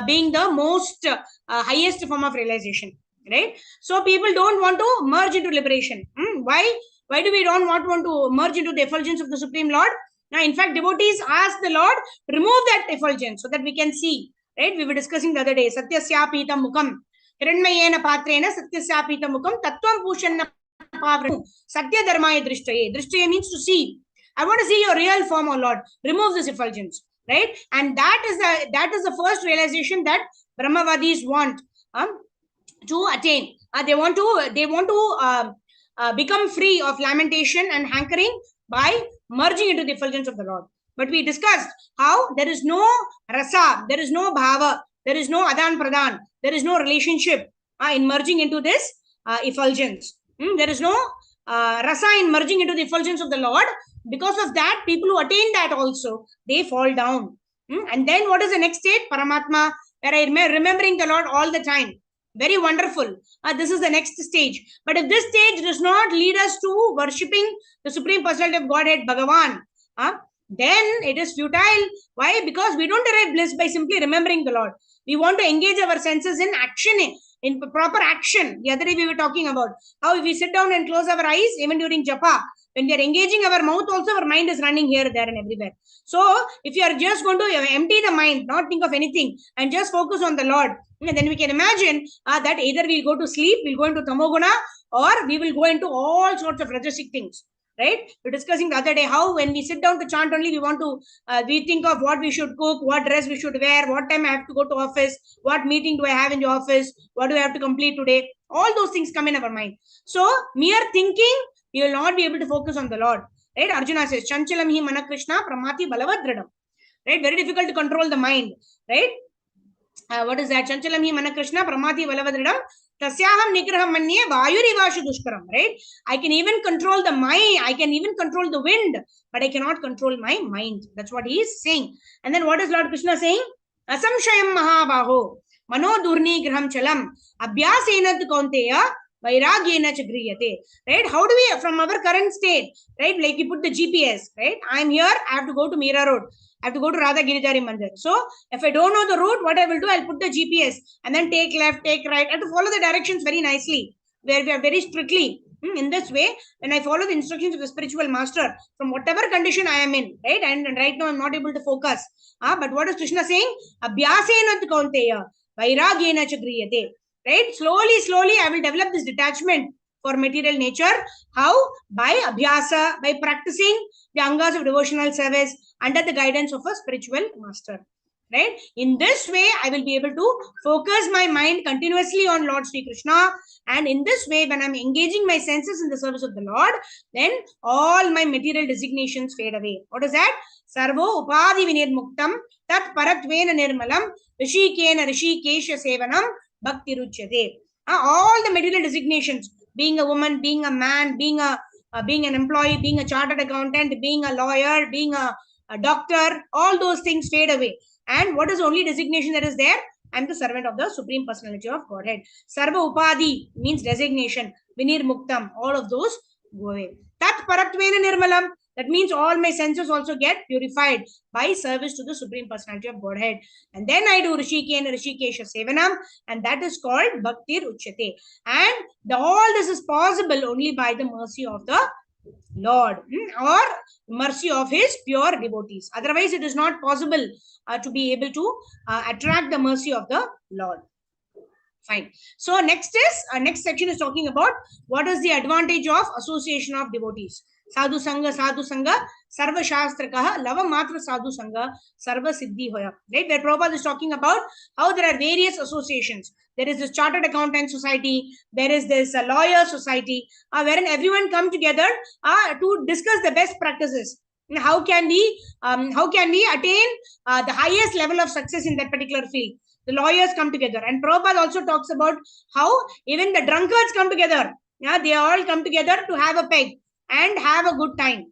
Speaker 1: being the most highest form of realization, right? So people don't want to merge into liberation. Why do we don't want to merge into the effulgence of the Supreme Lord? Now, in fact, devotees ask the Lord to remove that effulgence so that we can see, right? We were discussing the other day, Satyasya mukam, Hiranmayena patrena Satyasya mukam, Tattvam pushanna pavranu, Satya dharmaya drishtaye. Drishtaye means to see. I want to see your real form, O Lord. Remove this effulgence, right? And that is the first realization that Brahmavadis want to attain. They want to become free of lamentation and hankering by merging into the effulgence of the Lord. But we discussed how there is no rasa, there is no bhava, there is no adan pradan, there is no relationship in merging into this effulgence. There is no rasa in merging into the effulgence of the Lord. Because of that, people who attain that also, they fall down. And then what is the next state? Paramatma, where I am remembering the Lord all the time. Very wonderful. This is the next stage. But if this stage does not lead us to worshipping the Supreme Personality of Godhead, Bhagavan, then it is futile. Why? Because we don't derive bliss by simply remembering the Lord. We want to engage our senses in action, in proper action. The other day we were talking about how if we sit down and close our eyes, even during japa, when we are engaging our mouth also, our mind is running here, there and everywhere. So if you are just going to empty the mind, not think of anything and just focus on the Lord, And then we can imagine that either we'll go to sleep, we'll go into tamoguna, or we will go into all sorts of rajasic things. Right? We're discussing the other day how when we sit down to chant only, we think of what we should cook, what dress we should wear, what time I have to go to office, what meeting do I have in the office, what do I have to complete today. All those things come in our mind. So mere thinking, you will not be able to focus on the Lord. Right? Arjuna says, Chanchalam hi mana Krishna pramati balavadradam. Right? Very difficult to control the mind. Right? What is that? Chanchalam hi mana Krishna pramati balavadradam. Tasyaham nigraham manye vayurivashu dushkaram. Right? I can even control the mind. I can even control the wind, but I cannot control my mind. That's what he is saying. And then what is Lord Krishna saying? Asamshayam mahabaho. Mano durni graham chalam. Abhyasenad kaunteya. Vairagyena cha griyate. Right? How do we, from our current state, right? Like we put the GPS, right? I'm here, I have to go to Meera Road. I have to go to Radha Girijari Mandir. So if I don't know the route, what I will do, I'll put the GPS and then take left, take right. I have to follow the directions very nicely, where we are very strictly. In this way, when I follow the instructions of the spiritual master, from whatever condition I am in, right? And right now I'm not able to focus. But what is Krishna saying? Abhyasena kaunteya vairagyena cha griyate. Right? Slowly, I will develop this detachment for material nature. How? By abhyasa, by practicing the angas of devotional service under the guidance of a spiritual master. Right? In this way, I will be able to focus my mind continuously on Lord Sri Krishna. And in this way, when I'm engaging my senses in the service of the Lord, then all my material designations fade away. What is that? Sarvo upadi vinirmuktam tat paratvena nirmalam rishikena rishikesha sevanam bhakti ruchyate. All the material designations, being a woman, being a man, being an employee, being a chartered accountant, being a lawyer, being a doctor, all those things fade away. And what is the only designation that is there? I'm the servant of the Supreme Personality of Godhead. Sarva upadi means designation. Vinir muktam, all of those go away. Tat paratvena nirmalam. That means all my senses also get purified by service to the Supreme Personality of Godhead. And then I do Rishike and Rishikesha Sevanam, and that is called Bhakti Ruchyate. And all this is possible only by the mercy of the Lord or mercy of his pure devotees. Otherwise, it is not possible to be able to attract the mercy of the Lord. Fine. So next section is talking about what is the advantage of association of devotees. Sadhu Sangha, Sarva Shastrakaha, Lava Matra Sadhu Sangha, Sarva Siddhi Hoya. Right? Where Prabhupada is talking about how there are various associations. There is this Chartered Accountant Society, there is this Lawyer Society, wherein everyone come together to discuss the best practices. How can we attain the highest level of success in that particular field? The lawyers come together, and Prabhupada also talks about how even the drunkards come together. They all come together to have a peg and have a good time.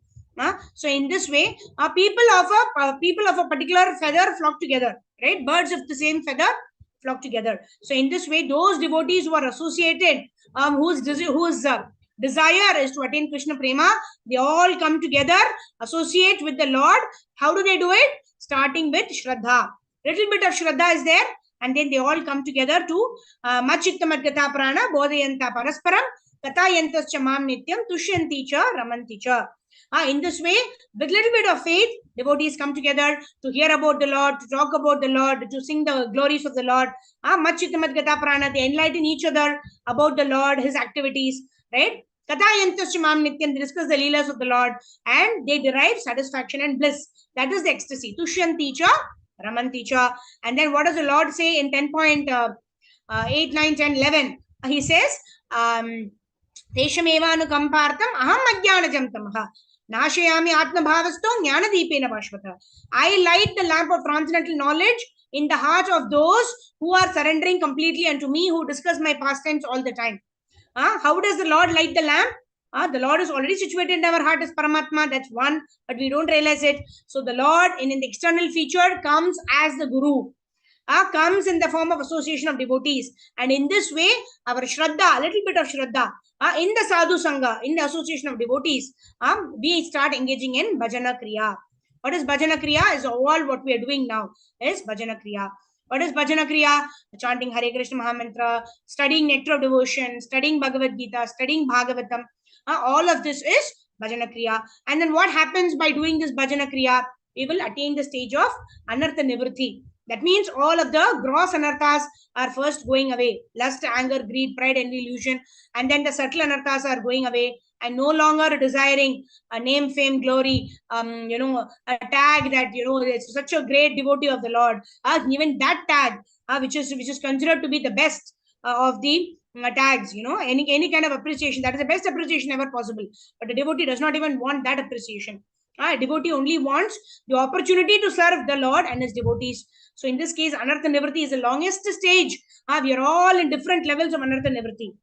Speaker 1: So in this way, people of a particular feather flock together. Right? Birds of the same feather flock together. So in this way, those devotees who are associated, whose desire is to attain Krishna Prema, they all come together, associate with the Lord. How do they do it? Starting with Shraddha. Little bit of Shraddha is there, and then they all come together to Machittamadgata Prana, Bodhayanta Parasparam, Katayantascha Mam Nityam, Tushyanti Cha, Ramanti Cha. In this way, with little bit of faith, devotees come together to hear about the Lord, to talk about the Lord, to sing the glories of the Lord. Machittamadgata Prana, they enlighten each other about the Lord, his activities, right? Katayantascha Mam Nityam, they discuss the leelas of the Lord, and they derive satisfaction and bliss. That is the ecstasy. Tushyanti Cha, Ramanti Cha. And then what does the Lord say in 10.8, 9, 10, 11? He says, Teshamevanukampartam aham ajnanajam tamaha nashayami atmabhavasto jnanadipena bhashvata. I light the lamp of transcendental knowledge in the heart of those who are surrendering completely unto me, who discuss my pastimes all the time. How does the Lord light the lamp? The Lord is already situated in our heart as Paramatma. That's one, but we don't realize it. So the Lord in the external feature comes as the Guru. Comes in the form of association of devotees. And in this way, our Shraddha, a little bit of Shraddha, in the Sadhu Sangha, in the association of devotees, we start engaging in Bhajana Kriya. What is Bhajana Kriya? Is all what we are doing now is Bhajana Kriya. What is Bhajana Kriya? Chanting Hare Krishna Mahamantra, studying Nectar of Devotion, studying Bhagavad Gita, studying Bhagavatam. All of this is Bhajana Kriya. And then what happens by doing this Bhajana Kriya? We will attain the stage of Anartha Nivritti. That means all of the gross anarthas are first going away. Lust, anger, greed, pride, envy, illusion. And then the subtle anarthas are going away. And no longer desiring a name, fame, glory, a tag that, it's such a great devotee of the Lord. Even that tag, which is considered to be the best of the tags, any kind of appreciation. That is the best appreciation ever possible. But a devotee does not even want that appreciation. A devotee only wants the opportunity to serve the Lord and his devotees. So in this case, Anartha Nivritti is the longest stage. We are all in different levels of Anartha Nivritti.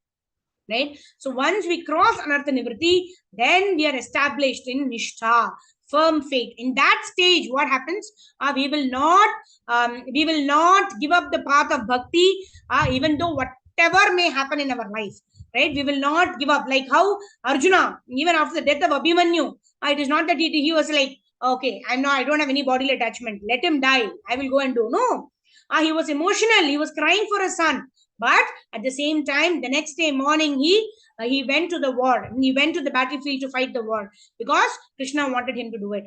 Speaker 1: Right? So once we cross Anartha Nivritti, then we are established in Nishtha, firm faith. In that stage, what happens? We will not give up the path of bhakti, even though whatever may happen in our life. Right? We will not give up. Like how Arjuna, even after the death of Abhimanyu, it is not that he was like, okay, I don't have any bodily attachment. Let him die. I will go and do. No. He was emotional. He was crying for his son. But at the same time, the next day morning, he went to the war. He went to the battlefield to fight the war because Krishna wanted him to do it.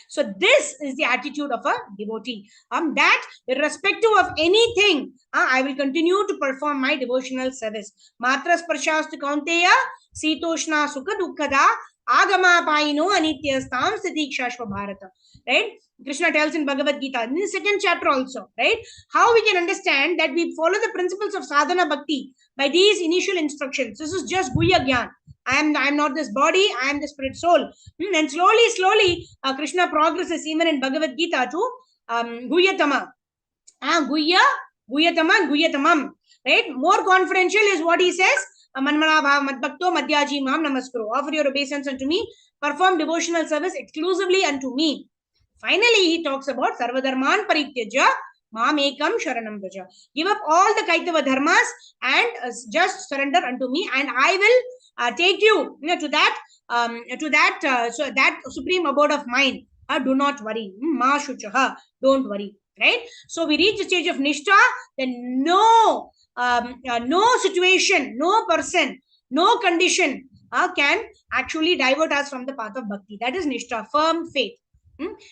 Speaker 1: So this is the attitude of a devotee. That irrespective of anything, I will continue to perform my devotional service. Matra sparshastu kaunteya sitoshna sukha dukkada agama paino anityastam sitikshashva bharata. Right? Krishna tells in Bhagavad Gita, in the second chapter also, right? How we can understand that we follow the principles of sadhana bhakti by these initial instructions. This is just guhya gyan. I am not this body, I am the spirit soul. And slowly, Krishna progresses even in Bhagavad Gita to guhyatama. Guhyatama and guyyatamam. Right? More confidential is what he says. Manmana bhav madbhakto madhyaji mam namaskaro. Offer your obeisance unto me. Perform devotional service exclusively unto me. Finally, he talks about sarvadharman parityajya mam ekam sharanam vraja. Give up all the kaitava dharmas and just surrender unto me, and I will take you, to that supreme abode of mine. Do not worry. Ma shuchaha. Don't worry. Right? So we reach the stage of nishtha. Then no situation, no person, no condition can actually divert us from the path of bhakti. That is nishtha, firm faith.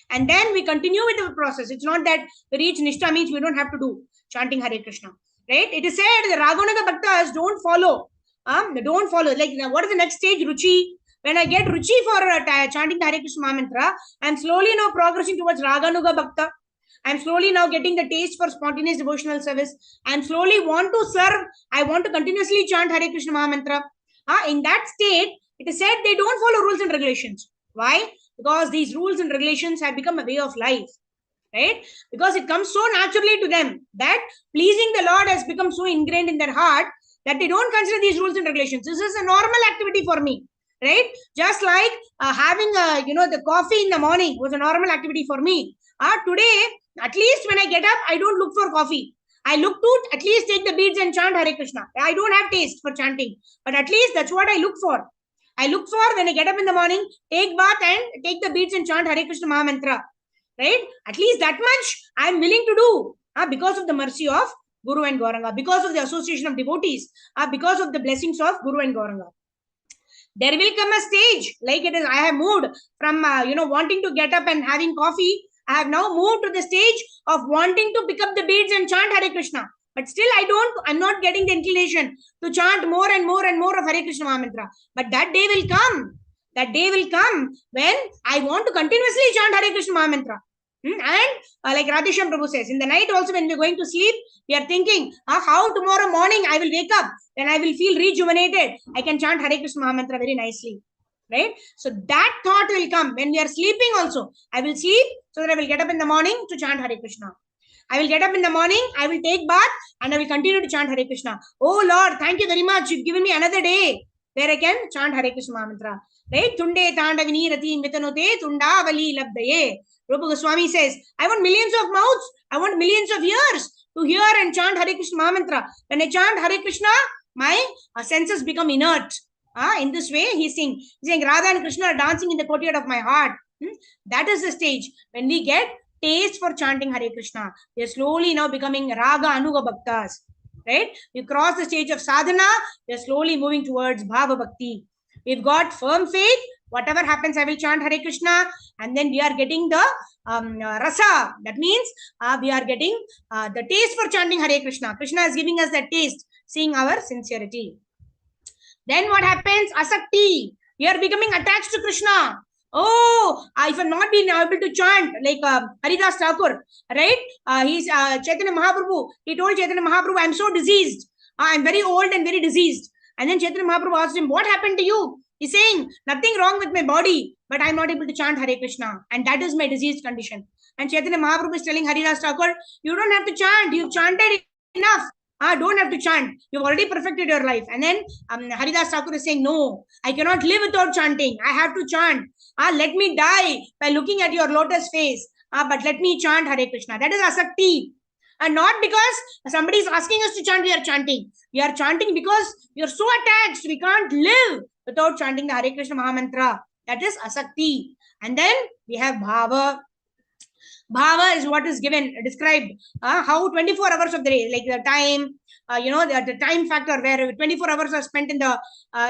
Speaker 1: And then we continue with the process. It's not that we reach Nishtha means we don't have to do chanting Hare Krishna. Right? It is said the Raghunaga Bhaktas don't follow. Don't follow. Like, what is the next stage? Ruchi. When I get Ruchi for chanting the Hare Krishna Mantra, I'm slowly now progressing towards Raganuga Bhakta. I'm slowly now getting the taste for spontaneous devotional service. I'm slowly want to serve. I want to continuously chant Hare Krishna Mantra. In that state, it is said they don't follow rules and regulations. Why? Because these rules and regulations have become a way of life, right? Because it comes so naturally to them that pleasing the Lord has become so ingrained in their heart that they don't consider these rules and regulations. This is a normal activity for me, right? Just like having the coffee in the morning was a normal activity for me. Today, at least when I get up, I don't look for coffee. I look to at least take the beads and chant Hare Krishna. I don't have taste for chanting, but at least that's what I look for. I look for when I get up in the morning, take bath and take the beads and chant Hare Krishna Maha Mantra. Right? At least that much I am willing to do because of the mercy of Guru and Gauranga, because of the association of devotees, because of the blessings of Guru and Gauranga. There will come a stage like it is. I have moved from wanting to get up and having coffee. I have now moved to the stage of wanting to pick up the beads and chant Hare Krishna. But still, I'm not getting the inclination to chant more and more and more of Hare Krishna Mantra. But that day will come. That day will come when I want to continuously chant Hare Krishna Mantra. And like Radhesham Prabhu says, in the night also when we're going to sleep, we are thinking, how tomorrow morning I will wake up, then I will feel rejuvenated. I can chant Hare Krishna Mantra very nicely. Right? So that thought will come when we are sleeping also. I will sleep so that I will get up in the morning to chant Hare Krishna. I will get up in the morning, I will take bath, and I will continue to chant Hare Krishna. Oh Lord, thank you very much. You've given me another day where I can chant Hare Krishna Mantra. Right? Tunde tandavini rati mitanote tundavali labdaye. Rupa Goswami says, I want millions of mouths. I want millions of ears to hear and chant Hare Krishna Mantra. When I chant Hare Krishna, my senses become inert. In this way, he's saying Radha and Krishna are dancing in the courtyard of my heart. That is the stage when we get taste for chanting Hare Krishna. We are slowly now becoming Raga Anuga Bhaktas. Right? We cross the stage of sadhana. We are slowly moving towards Bhava Bhakti. We've got firm faith. Whatever happens, I will chant Hare Krishna, and then we are getting the rasa. That means we are getting the taste for chanting Hare Krishna. Krishna is giving us that taste, seeing our sincerity. Then what happens? Asakti. We are becoming attached to Krishna. Oh, if I'm not being able to chant like Haridas Thakur, right? He's Chaitanya Mahaprabhu. He told Chaitanya Mahaprabhu, I'm so diseased. I'm very old and very diseased. And then Chaitanya Mahaprabhu asked him, what happened to you? He's saying, nothing wrong with my body, but I'm not able to chant Hare Krishna. And that is my diseased condition. And Chaitanya Mahaprabhu is telling Haridas Thakur, you don't have to chant. You've chanted enough. Don't have to chant. You've already perfected your life. And then Haridas Thakur is saying, no, I cannot live without chanting. I have to chant. Let me die by looking at your lotus face. But let me chant Hare Krishna. That is asakti. And not because somebody is asking us to chant, we are chanting. We are chanting because we are so attached. We can't live without chanting the Hare Krishna Mahamantra. That is asakti. And then we have bhava. Bhava is what is given, described, how 24 hours of the day, like the time, the time factor where 24 hours are spent in the,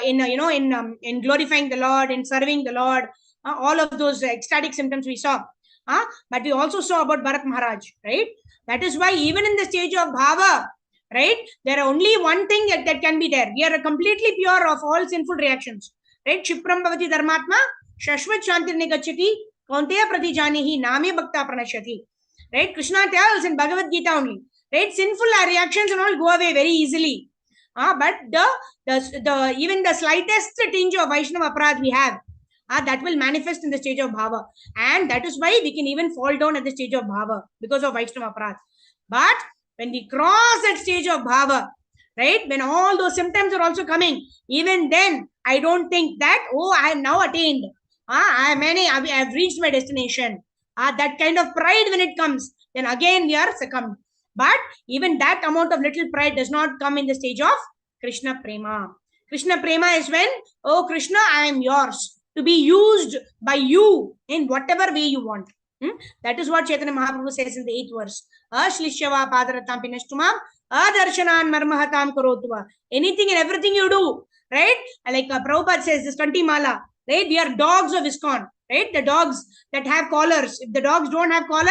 Speaker 1: in glorifying the Lord, in serving the Lord, all of those ecstatic symptoms we saw. But we also saw about Bharat Maharaj, right? That is why even in the stage of bhava, right, there are only one thing that can be there. We are completely pure of all sinful reactions, right? Shipram bhavati dharmatma, shashvat shantirni gacchati, kaunteya pratijanihi name bhakta pranashyati. Right? Krishna tells in Bhagavad Gita only, right? Sinful reactions and all go away very easily. But the even the slightest tinge of Vaishnava aparadh we have, that will manifest in the stage of bhava. And that is why we can even fall down at the stage of bhava because of Vaishnava aparadh. But when we cross that stage of bhava, right, when all those symptoms are also coming, even then, I don't think that, oh, I have now attained. I have reached my destination. That kind of pride when it comes, then again we are succumbed. But even that amount of little pride does not come in the stage of Krishna Prema. Krishna Prema is when, oh Krishna, I am yours, to be used by you in whatever way you want. That is what Chaitanya Mahaprabhu says in the 8th verse. Ashlishyava padaratam pinashtumam adarshanan marmahatam karotuva. Anything and everything you do, right? Like Prabhupada says, this Kanti Mala, right? We are dogs of ISKCON, right? The dogs that have collars. If the dogs don't have collar,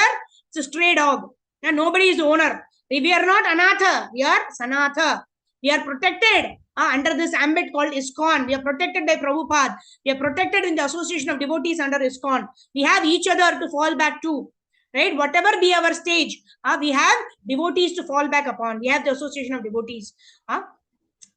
Speaker 1: it's a stray dog. And nobody is the owner. We are not Anatha, we are Sanatha. We are protected under this ambit called ISKCON. We are protected by Prabhupada. We are protected in the association of devotees under ISKCON. We have each other to fall back to, right? Whatever be our stage, we have devotees to fall back upon. We have the association of devotees.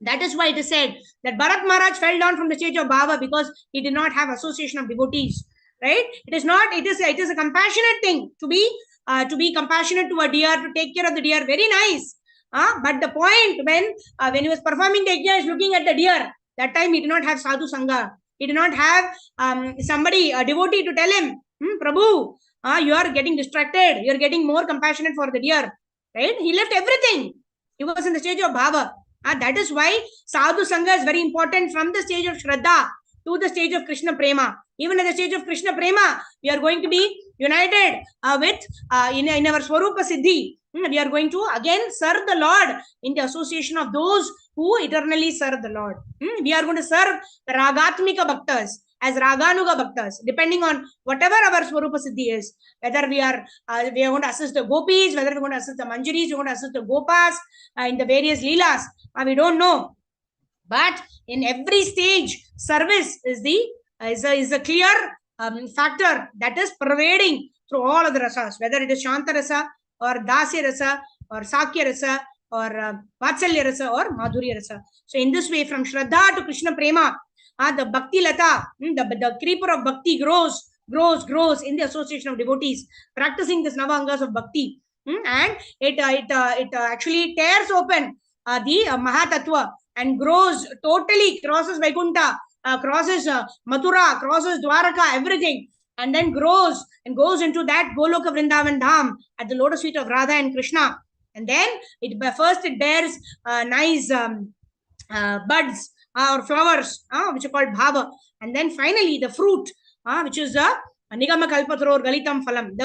Speaker 1: That is why it is said that Bharat Maharaj fell down from the stage of bhava because he did not have association of devotees, right? It is not. It is a compassionate thing to be compassionate to a deer, to take care of the deer. Very nice. But the point when he was performing the yajna, is looking at the deer. That time he did not have sadhu sangha. He did not have somebody, a devotee, to tell him, Prabhu, you are getting distracted. You are getting more compassionate for the deer, right? He left everything. He was in the stage of bhava. That is why sadhu sangha is very important from the stage of Shraddha to the stage of Krishna Prema. Even at the stage of Krishna Prema, we are going to be united with in our Swarupa Siddhi. We are going to again serve the Lord in the association of those who eternally serve the Lord. We are going to serve the Ragatmika Bhaktas as Raganuga Bhaktas, depending on whatever our Swarupa Siddhi is. Whether we are going to assist the Gopis, whether we are going to assist the Manjaris, we are going to assist the Gopas in the various Leelas. We don't know. But in every stage, service is a clear factor that is pervading through all of the rasas, whether it is Shanta Rasa or Dasya Rasa or Sakya Rasa or Vatsalya Rasa or Madhurya Rasa. So in this way, from Shraddha to Krishna Prema, the Bhakti Lata, the creeper of Bhakti grows in the association of devotees, practicing this Navangas of Bhakti. And it actually tears open the Mahatattva and grows, totally crosses Vaikuntha, crosses Mathura, crosses Dwaraka, everything, and then grows and goes into that Goloka Vrindavan Dham at the lotus feet of Radha and Krishna. And then first it bears nice buds or flowers, which are called bhava. And then finally the fruit, which is the Nigama Kalpatror Galitam Phalam,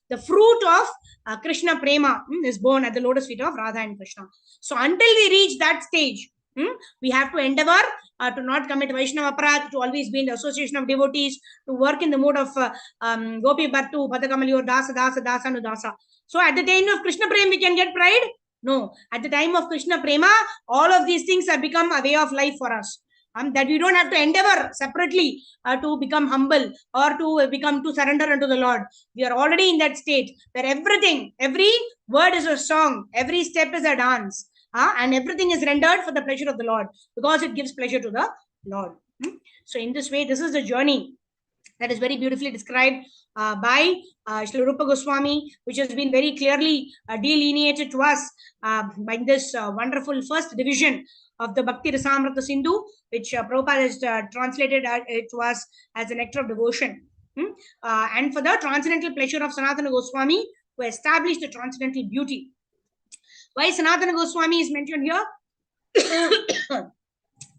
Speaker 1: the fruit of Krishna Prema is born at the lotus feet of Radha and Krishna. So until we reach that stage, We have to endeavor to not commit Vaishnava aparadh, to always be in the association of devotees, to work in the mood of Gopi Bhattu, Padakamalyor, Dasa, Dasa, Dasa, Nudasa. So at the time of Krishna Prema, we can get pride? No. At the time of Krishna Prema, all of these things have become a way of life for us. That we don't have to endeavor separately to become humble or to surrender unto the Lord. We are already in that state where everything, every word is a song, every step is a dance. And everything is rendered for the pleasure of the Lord, because it gives pleasure to the Lord. So in this way, this is the journey that is very beautifully described by Srila Rupa Goswami, which has been very clearly delineated to us by this wonderful first division of the Bhakti Rasamrita Sindhu, which Prabhupada has translated to us as the nectar of devotion. And for the transcendental pleasure of Sanatana Goswami, who established the transcendental beauty. Why Sanatana Goswami is mentioned here?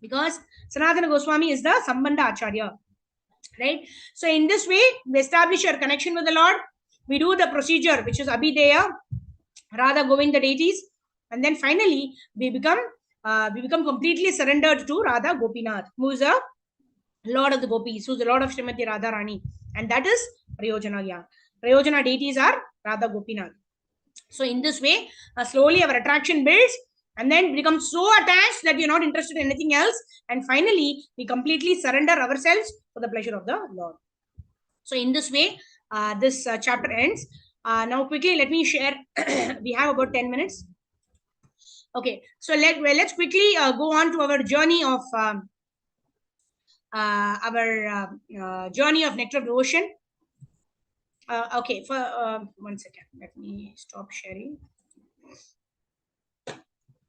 Speaker 1: Because Sanatana Goswami is the Sambandha Acharya, right? So in this way, we establish our connection with the Lord. We do the procedure, which is Abhideya, Radha Govinda deities, and then finally we become completely surrendered to Radha Gopinath, who is a Lord of the Gopis, who is the Lord of Srimati Radha Rani, and that is Prayojana Gyan. Prayojana deities are Radha Gopinath. So in this way, slowly our attraction builds, and then we become so attached that we are not interested in anything else. And finally, we completely surrender ourselves for the pleasure of the Lord. So in this way, this chapter ends. Now quickly, let me share. We have about 10 minutes. Okay, so let's quickly go on to our journey of journey of nectar of devotion. Okay, for 1 second, let me stop sharing.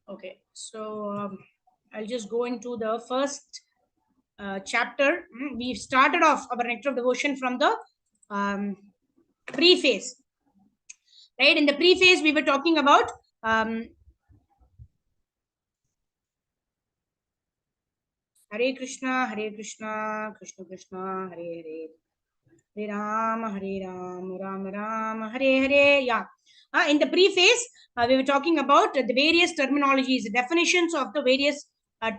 Speaker 1: Okay, so I'll just go into the first chapter. We started off our nectar of devotion from the preface, right? In the preface, we were talking about Hare Krishna, Krishna Krishna, Hare Hare. Hare Ram, Ram Ram, Hare Hare. Yeah. In the preface, we were talking about the various terminologies, the definitions of the various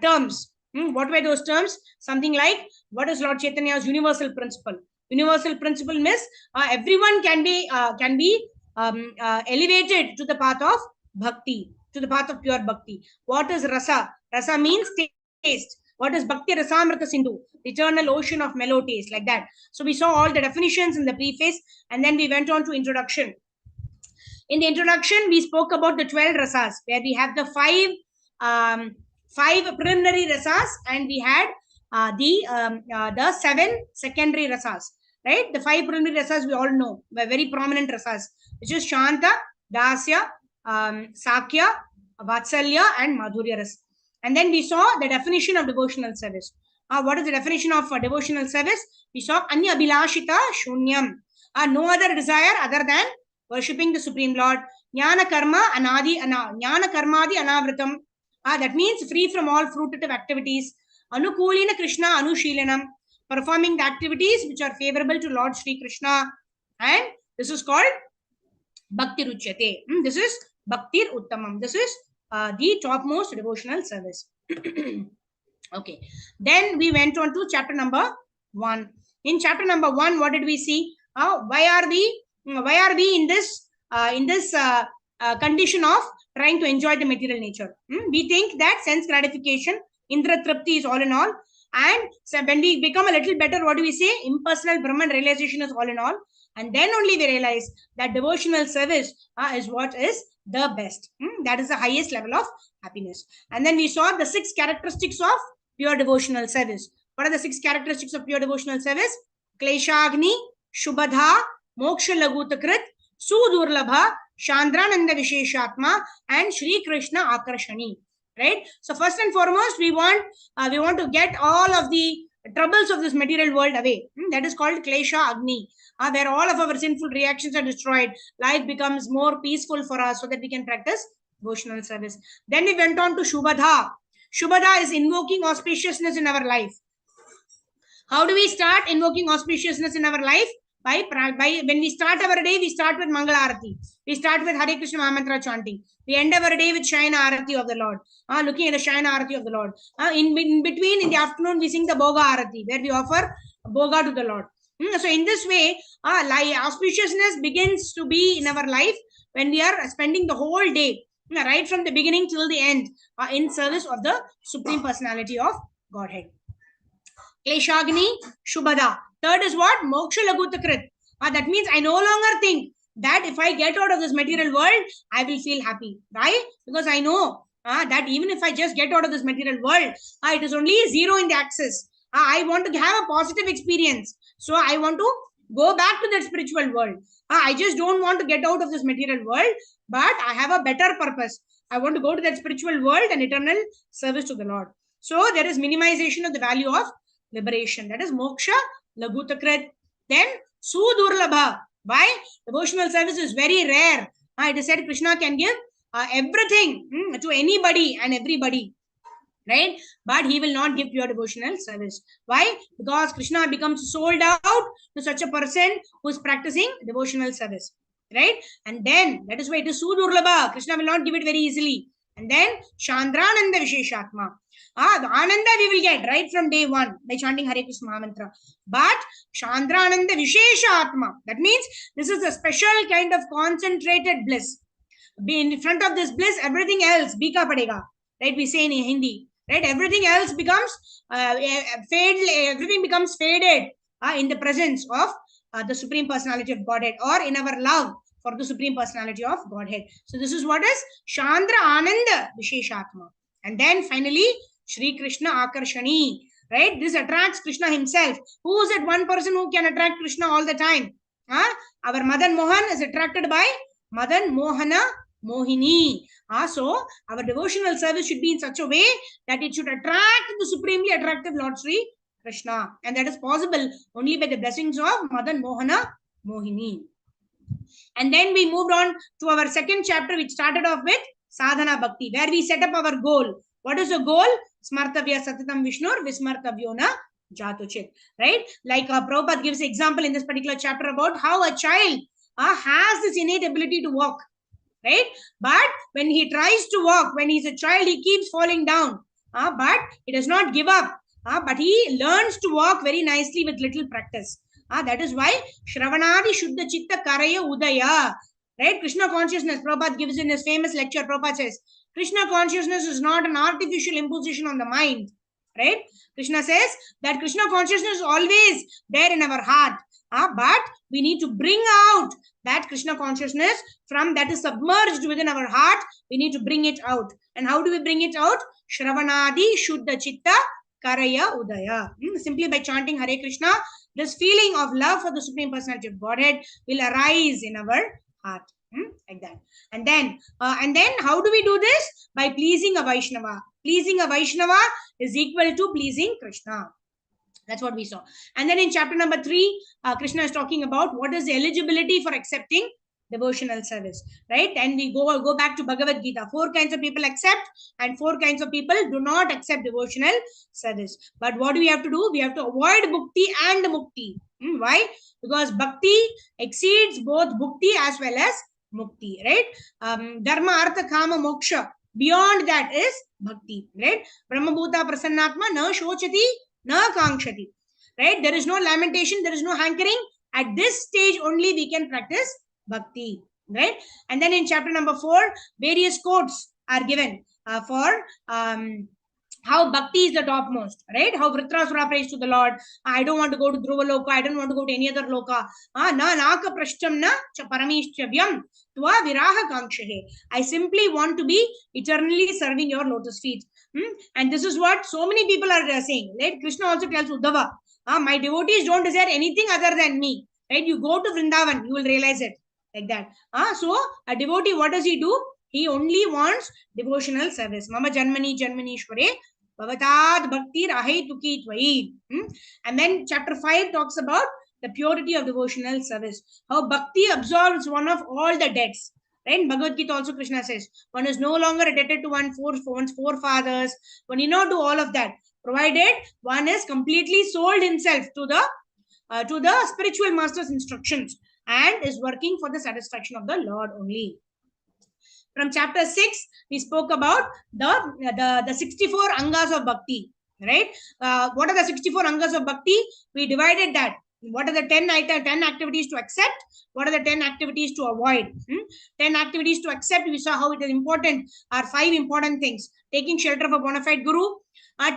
Speaker 1: terms. What were those terms? Something like, what is Lord Chaitanya's universal principle? Universal principle means everyone can be elevated to the path of bhakti, to the path of pure bhakti. What is rasa? Rasa means taste. What is Bhakti Rasamrita Sindhu? Eternal ocean of mellow taste, like that. So we saw all the definitions in the preface, and then we went on to introduction. In the introduction, we spoke about the 12 rasas, where we have the five preliminary rasas, and we had the 7 secondary rasas, right? The 5 preliminary rasas we all know, were very prominent rasas, which is Shanta, Dasya, Sakya, Vatsalya, and Madhurya ras. And then we saw the definition of devotional service. What is the definition of devotional service? We saw Anya Abhilashita Shunyam. No other desire other than worshipping the Supreme Lord. Jnana Karma Jnana Karmadi Anavritam. That means free from all fruitive activities. Anukulina Krishna Anushilanam. Performing the activities which are favorable to Lord Sri Krishna. And this is called Bhakti Ruchyate. This is Bhaktir Uttamam. This is the topmost devotional service. Okay, then we went on to chapter number 1. In chapter number 1, what did we see? Why are we in this condition of trying to enjoy the material nature? We think that sense gratification, Indra Tripti, is all in all. And so when we become a little better, what do we say? Impersonal Brahman realization is all in all. And then only we realize that devotional service is what is the best. That is the highest level of happiness. And then we saw the 6 characteristics of pure devotional service. What are the 6 characteristics of pure devotional service? Kleshagni, Shubhadha, Moksha Lagutakrit, Sudurlabha, Chandrananda Visheshatma, and Shri Krishna Akarshani. Right? So first and foremost, we want to get all of the troubles of this material world away. That is called Klesha Agni. Where all of our sinful reactions are destroyed, life becomes more peaceful for us so that we can practice devotional service. Then we went on to Shubhadha. Shubhadha is invoking auspiciousness in our life. How do we start invoking auspiciousness in our life? when we start our day, we start with Mangala Arati. We start with Hare Krishna Mahamantra chanting. We end our day with Shayana Arati of the Lord. Looking at the Shayana Arati of the Lord. In between, in the afternoon, we sing the Boga Arati, where we offer Boga to the Lord. So in this way, auspiciousness begins to be in our life when we are spending the whole day, right from the beginning till the end, in service of the Supreme Personality of Godhead. Kleshagni Shubhada. Third is what? Moksha Lagutakrit. That means I no longer think that if I get out of this material world, I will feel happy. Right? Because I know that even if I just get out of this material world, it is only zero in the axis. I want to have a positive experience. So I want to go back to that spiritual world. I just don't want to get out of this material world, but I have a better purpose. I want to go to that spiritual world and eternal service to the Lord. So there is minimization of the value of liberation. That is moksha lagutakrit. Then sudurlabha. Why? Devotional service is very rare. It is said Krishna can give everything to anybody and everybody. Right? But he will not give pure devotional service. Why? Because Krishna becomes sold out to such a person who is practicing devotional service. Right? And then that is why it is sudurlabha. Krishna will not give it very easily. And then Chandrananda Visheshatma. The Ananda we will get right from day one by chanting Hare Krishna Mahamantra. But Chandrananda Visheshatma. That means this is a special kind of concentrated bliss. In front of this bliss, everything else bika padega. Right? We say in Hindi. Right? Everything else becomes everything becomes faded in the presence of the Supreme Personality of Godhead, or in our love for the Supreme Personality of Godhead. So this is what is Chandra Ananda Visheshatma. And then finally, Shri Krishna Akarshani. Right? This attracts Krishna himself. Who is that one person who can attract Krishna all the time? Our Madan Mohan is attracted by Madan Mohana Mohini. So our devotional service should be in such a way that it should attract the supremely attractive Lord Sri Krishna. And that is possible only by the blessings of Madan Mohana Mohini. And then we moved on to our second chapter, which started off with Sadhana Bhakti, where we set up our goal. What is the goal? Smartavya Satitam Vishnur Vismartavyona Jatuchit. Right? Like Prabhupada gives an example in this particular chapter about how a child has this innate ability to walk. Right? But when he tries to walk, when he's a child, he keeps falling down. But he does not give up. But he learns to walk very nicely with little practice. That is why Shravanadi Shuddha Chitta Karaya Udaya. Right? Krishna consciousness, Prabhupada gives in his famous lecture. Prabhupada says, Krishna consciousness is not an artificial imposition on the mind. Right? Krishna says that Krishna consciousness is always there in our heart. But we need to bring out that Krishna consciousness from that is submerged within our heart. We need to bring it out. And how do we bring it out? Shravanadi Shuddha Chitta Karaya Udaya. Simply by chanting Hare Krishna, this feeling of love for the Supreme Personality of Godhead will arise in our heart. Like that. And then how do we do this? By pleasing a Vaishnava. Pleasing a Vaishnava is equal to pleasing Krishna. That's what we saw. And then in chapter number 3, Krishna is talking about what is the eligibility for accepting devotional service. Right? And we go back to Bhagavad Gita. 4 kinds of people accept and 4 kinds of people do not accept devotional service. But what do we have to do? We have to avoid bhukti and mukti. Why? Because bhakti exceeds both bhukti as well as mukti. Right? Dharma, artha, kama, moksha. Beyond that is bhakti. Right? Brahmabhuta prasannatma na shochati na kankshati. Right? There is no lamentation, there is no hankering. At this stage only we can practice bhakti. Right? And then in chapter number 4, various quotes are given for how bhakti is the topmost. Right? How Vritrasura prays to the Lord. I don't want to go to Dhruva Loka. I don't want to go to any other Loka. Na naka prashtam na cha paramishchavyam tva viraha kangshahe. I simply want to be eternally serving your lotus feet. And this is what so many people are saying. Right? Krishna also tells Uddhava, my devotees don't desire anything other than me. Right? You go to Vrindavan, you will realize it. Like that. So a devotee, what does he do? He only wants devotional service. Mama Janmani Janmanishware Bhavatad Bhakti Rahai Tuki Tvai. And then chapter 5 talks about the purity of devotional service. How bhakti absolves one of all the debts. Right? In Bhagavad Gita also Krishna says, one is no longer indebted to one's forefathers. One need not do all of that, provided one has completely sold himself to the to the spiritual master's instructions and is working for the satisfaction of the Lord only. From chapter 6, we spoke about the 64 angas of bhakti, right? What are the 64 angas of bhakti? We divided that. What are the 10 activities to accept? What are the 10 activities to avoid? 10 activities to accept, we saw how it is important, are 5 important things. Taking shelter of a bona fide guru,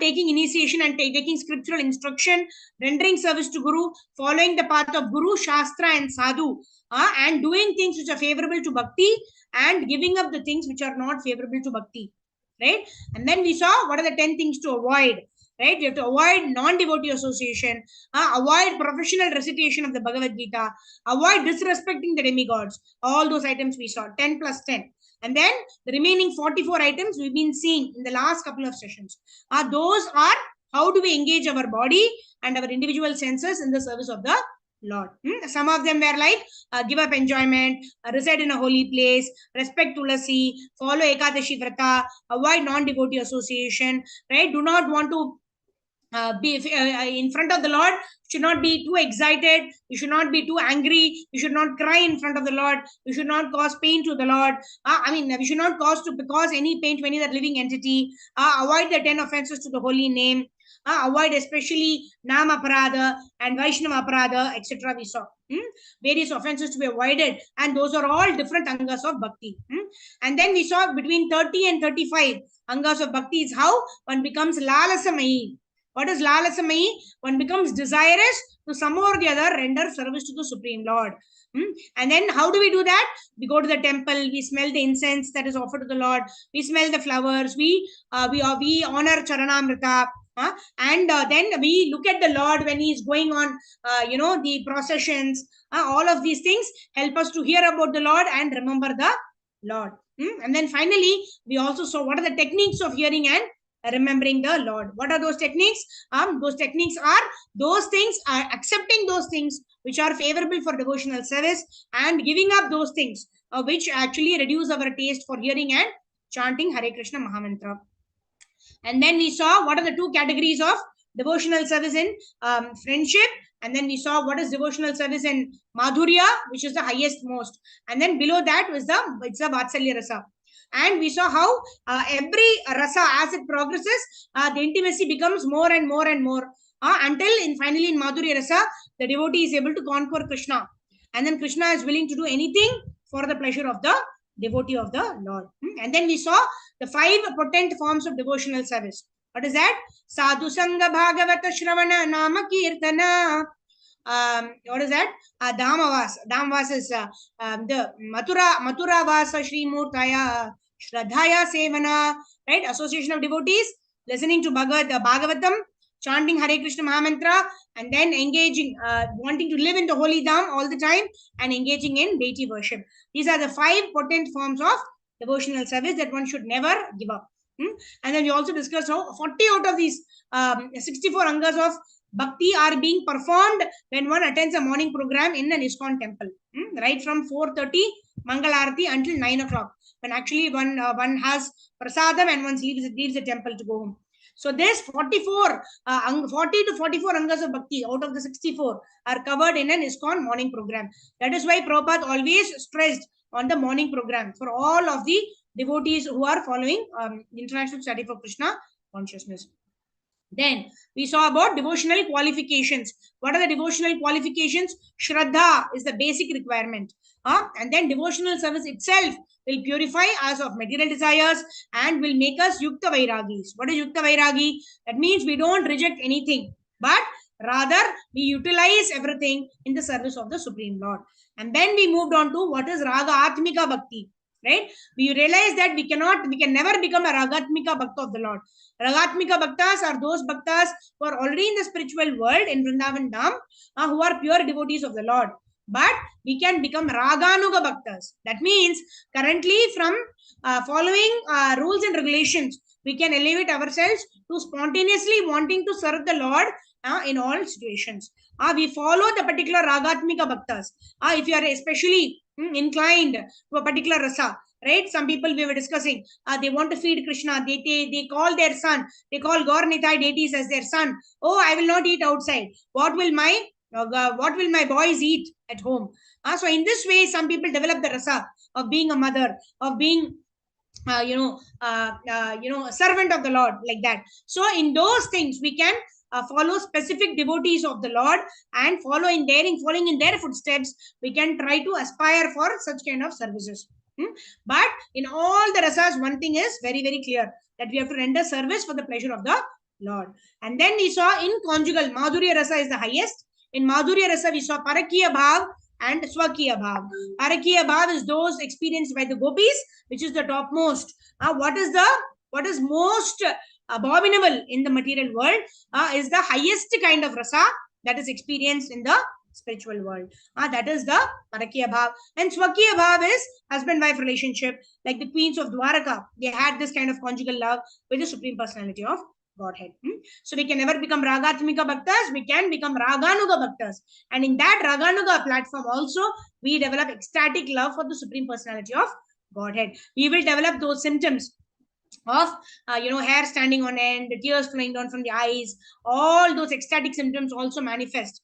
Speaker 1: taking initiation and taking scriptural instruction, rendering service to guru, following the path of guru, shastra and sadhu, and doing things which are favorable to bhakti, and giving up the things which are not favorable to bhakti, right? And then we saw what are the 10 things to avoid, right? You have to avoid non-devotee association, avoid professional recitation of the Bhagavad Gita, avoid disrespecting the demigods. All those items we saw, 10 plus 10. And then the remaining 44 items we've been seeing in the last couple of sessions. Those are how do we engage our body and our individual senses in the service of the Lord. Some of them were like give up enjoyment, reside in a holy place, respect Tulasi, follow Ekadashi Vrata, avoid non-devotee association, right? Do not want to be in front of the Lord, should not be too excited, you should not be too angry, you should not cry in front of the Lord, you should not cause pain to the Lord. We should not cause any pain to any other living entity. Avoid the 10 offenses to the holy name. Avoid especially Nam Aparada and Vaishnava Aparada, etc. We saw various offenses to be avoided, and those are all different angas of bhakti. And then we saw between 30 and 35 angas of bhakti is how one becomes lalasamayi. What is lalasamayi? One becomes desirous to some or the other render service to the Supreme Lord. And then how do we do that? We go to the temple, we smell the incense that is offered to the Lord, we smell the flowers, we honor Charanamrita, and then we look at the Lord when he is going on, the processions. All of these things help us to hear about the Lord and remember the Lord. And then finally, we also saw what are the techniques of hearing and remembering the Lord. What are those techniques? Those techniques are those things, accepting those things which are favorable for devotional service and giving up those things which actually reduce our taste for hearing and chanting Hare Krishna Mahamantra. And then we saw what are the 2 categories of devotional service in friendship. And then we saw what is devotional service in Madhurya, which is the highest most. And then below that was it's the Vatsalya Rasa. And we saw how every rasa, as it progresses, the intimacy becomes more and more and more until finally in Madhurya Rasa, the devotee is able to conquer Krishna. And then Krishna is willing to do anything for the pleasure of the devotee of the Lord. And then we saw the 5 potent forms of devotional service. What is that? Sadhu Sangha Bhagavata Shravana Nama Kirtana. What is that? Dhamavas. Dhamavas is the Mathura Vasa Shri Murtaya Shraddhaya Sevana, right? Association of devotees, listening to Bhagavatam, chanting Hare Krishna Mahamantra, and then engaging, wanting to live in the holy Dham all the time and engaging in deity worship. These are the 5 potent forms of devotional service that one should never give up. And then we also discussed how 40 out of these 64 angas of bhakti are being performed when one attends a morning program in an ISKCON temple, right from 4:30 Mangal Arati until 9 o'clock, when actually one has prasadam and one leaves the temple to go home. So this 40 to 44 angas of bhakti out of the 64 are covered in an ISKCON morning program. That is why Prabhupada always stressed on the morning program for all of the devotees who are following International Study for Krishna Consciousness. Then we saw about devotional qualifications. What are the devotional qualifications? Shraddha is the basic requirement. And then devotional service itself will purify us of material desires and will make us Yukta Vairagis. What is Yukta Vairagi? That means we don't reject anything, but rather we utilize everything in the service of the Supreme Lord. And then we moved on to what is Raga Atmika Bhakti. Right? We realize that we can never become a Ragatmika Bhakta of the Lord. Ragatmika Bhaktas are those Bhaktas who are already in the spiritual world in Vrindavan Dham, who are pure devotees of the Lord. But we can become Raganuga Bhaktas. That means currently from following rules and regulations, we can elevate ourselves to spontaneously wanting to serve the Lord in all situations. We follow the particular Ragatmika Bhaktas. If you are especially inclined to a particular rasa, right? Some people we were discussing, they want to feed Krishna. They call their son, they call Gaur Nitai deities as their son. Oh, I will not eat outside. What will my What will my boys eat at home? So in this way, some people develop the rasa of being a mother, of being a servant of the Lord, like that. So in those things we can follow specific devotees of the Lord and following in their footsteps. We can try to aspire for such kind of services. But in all the rasas, one thing is very, very clear, that we have to render service for the pleasure of the Lord. And then we saw in conjugal, Madhurya rasa is the highest. In Madhurya rasa, we saw Parakiya Bhav and Swakiya Bhav. Parakiya Bhav is those experienced by the gopis, which is the topmost. What is most abominable in the material world is the highest kind of rasa that is experienced in the spiritual world. That is the Parakiya Bhav. And Swakiya Bhav is husband-wife relationship, like the queens of Dwaraka. They had this kind of conjugal love with the Supreme Personality of Godhead. So we can never become Ragatmika Bhaktas, we can become Raganuga Bhaktas. And in that Raganuga platform also, we develop ecstatic love for the Supreme Personality of Godhead. We will develop those symptoms of hair standing on end, tears flowing down from the eyes. All those ecstatic symptoms also manifest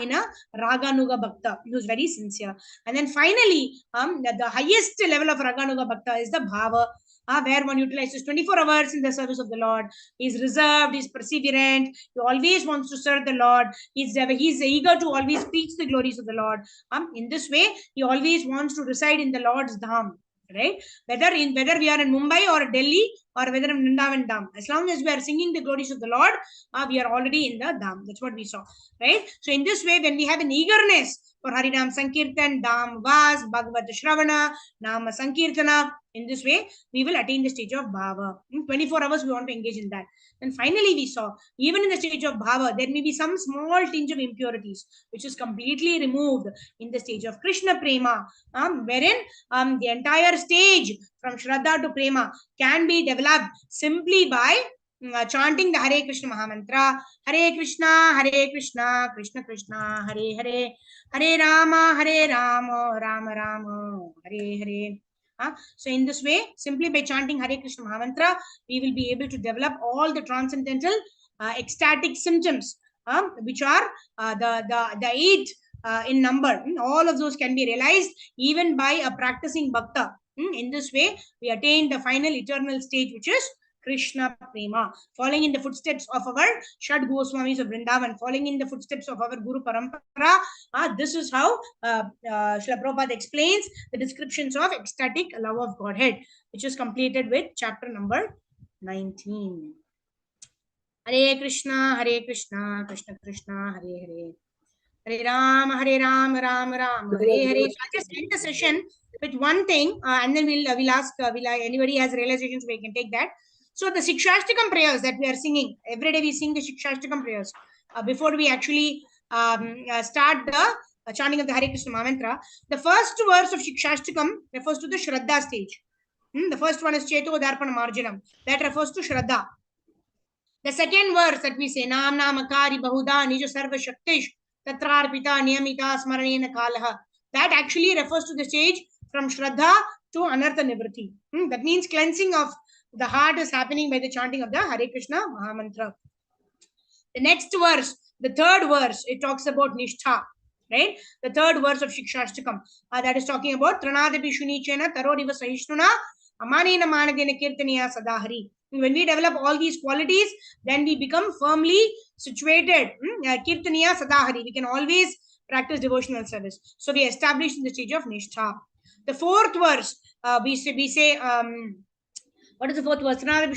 Speaker 1: in a Raganuga Bhakta who is very sincere. And then finally, the highest level of Raganuga Bhakta is the Bhava, where one utilizes 24 hours in the service of the Lord. He's reserved, he's perseverant, he always wants to serve the Lord. He's eager to always preach the glories of the Lord. In this way, he always wants to reside in the Lord's Dham. Right? Whether we are in Mumbai or Delhi or whether in Vrindavan Dham, as long as we are singing the glories of the Lord, we are already in the Dham. That's what we saw. Right? So in this way, when we have an eagerness for Harinam Sankirtan, Dham Vas, Bhagavad Shravana, Nama Sankirtana, in this way, we will attain the stage of Bhava. In 24 hours, we want to engage in that. And finally, we saw, even in the stage of Bhava, there may be some small tinge of impurities, which is completely removed in the stage of Krishna Prema, wherein the entire stage from Shraddha to Prema can be developed simply by chanting the Hare Krishna Mahamantra. Hare Krishna, Krishna Krishna, Hare Hare, Hare Rama, Rama Rama, Hare Hare. So in this way, simply by chanting Hare Krishna Mahamantra, we will be able to develop all the transcendental ecstatic symptoms, which are the 8 in number. All of those can be realized even by a practicing bhakta. In this way, we attain the final eternal stage, which is Krishna Prema, following in the footsteps of our Shad Goswamis of Vrindavan, following in the footsteps of our Guru Parampara. This is how Srila Prabhupada explains the descriptions of ecstatic love of Godhead, which is completed with chapter number 19. Hare Krishna, Krishna Krishna, Hare Hare. Hare Ram, Ram Ram, Hare Hare. So I'll just end the session with one thing, and then we'll ask, anybody has realizations, we can take that. So the Shikshashtakam prayers that we are singing, every day we sing the Shikshashtakam prayers. Before we actually start the chanting of the Hare Krishna Mantra, the first verse of Shikshashtakam refers to the Shraddha stage. The first one is Cheto Darpana Marjanam. That refers to Shraddha. The second verse that we say, Nam Namakari Bahuda Nija Sarva Shaktish Tatrarpita Niyamita Smaranena Kalaha. That actually refers to the stage from Shraddha to Anartha Nivriti. That means cleansing of the heart is happening by the chanting of the Hare Krishna Mahamantra. The next verse, the third verse, it talks about Nishtha. Right? The third verse of Shikshashtakam, that is talking about Tranadapi Shunichena Taroriva Sahishnuna Amanena Manadena Kirtaniya Sadahari. When we develop all these qualities, then we become firmly situated. Kirtaniya Sadahari. We can always practice devotional service. So we establish in the stage of Nishtha. The fourth verse, we say what is the fourth verse? Right?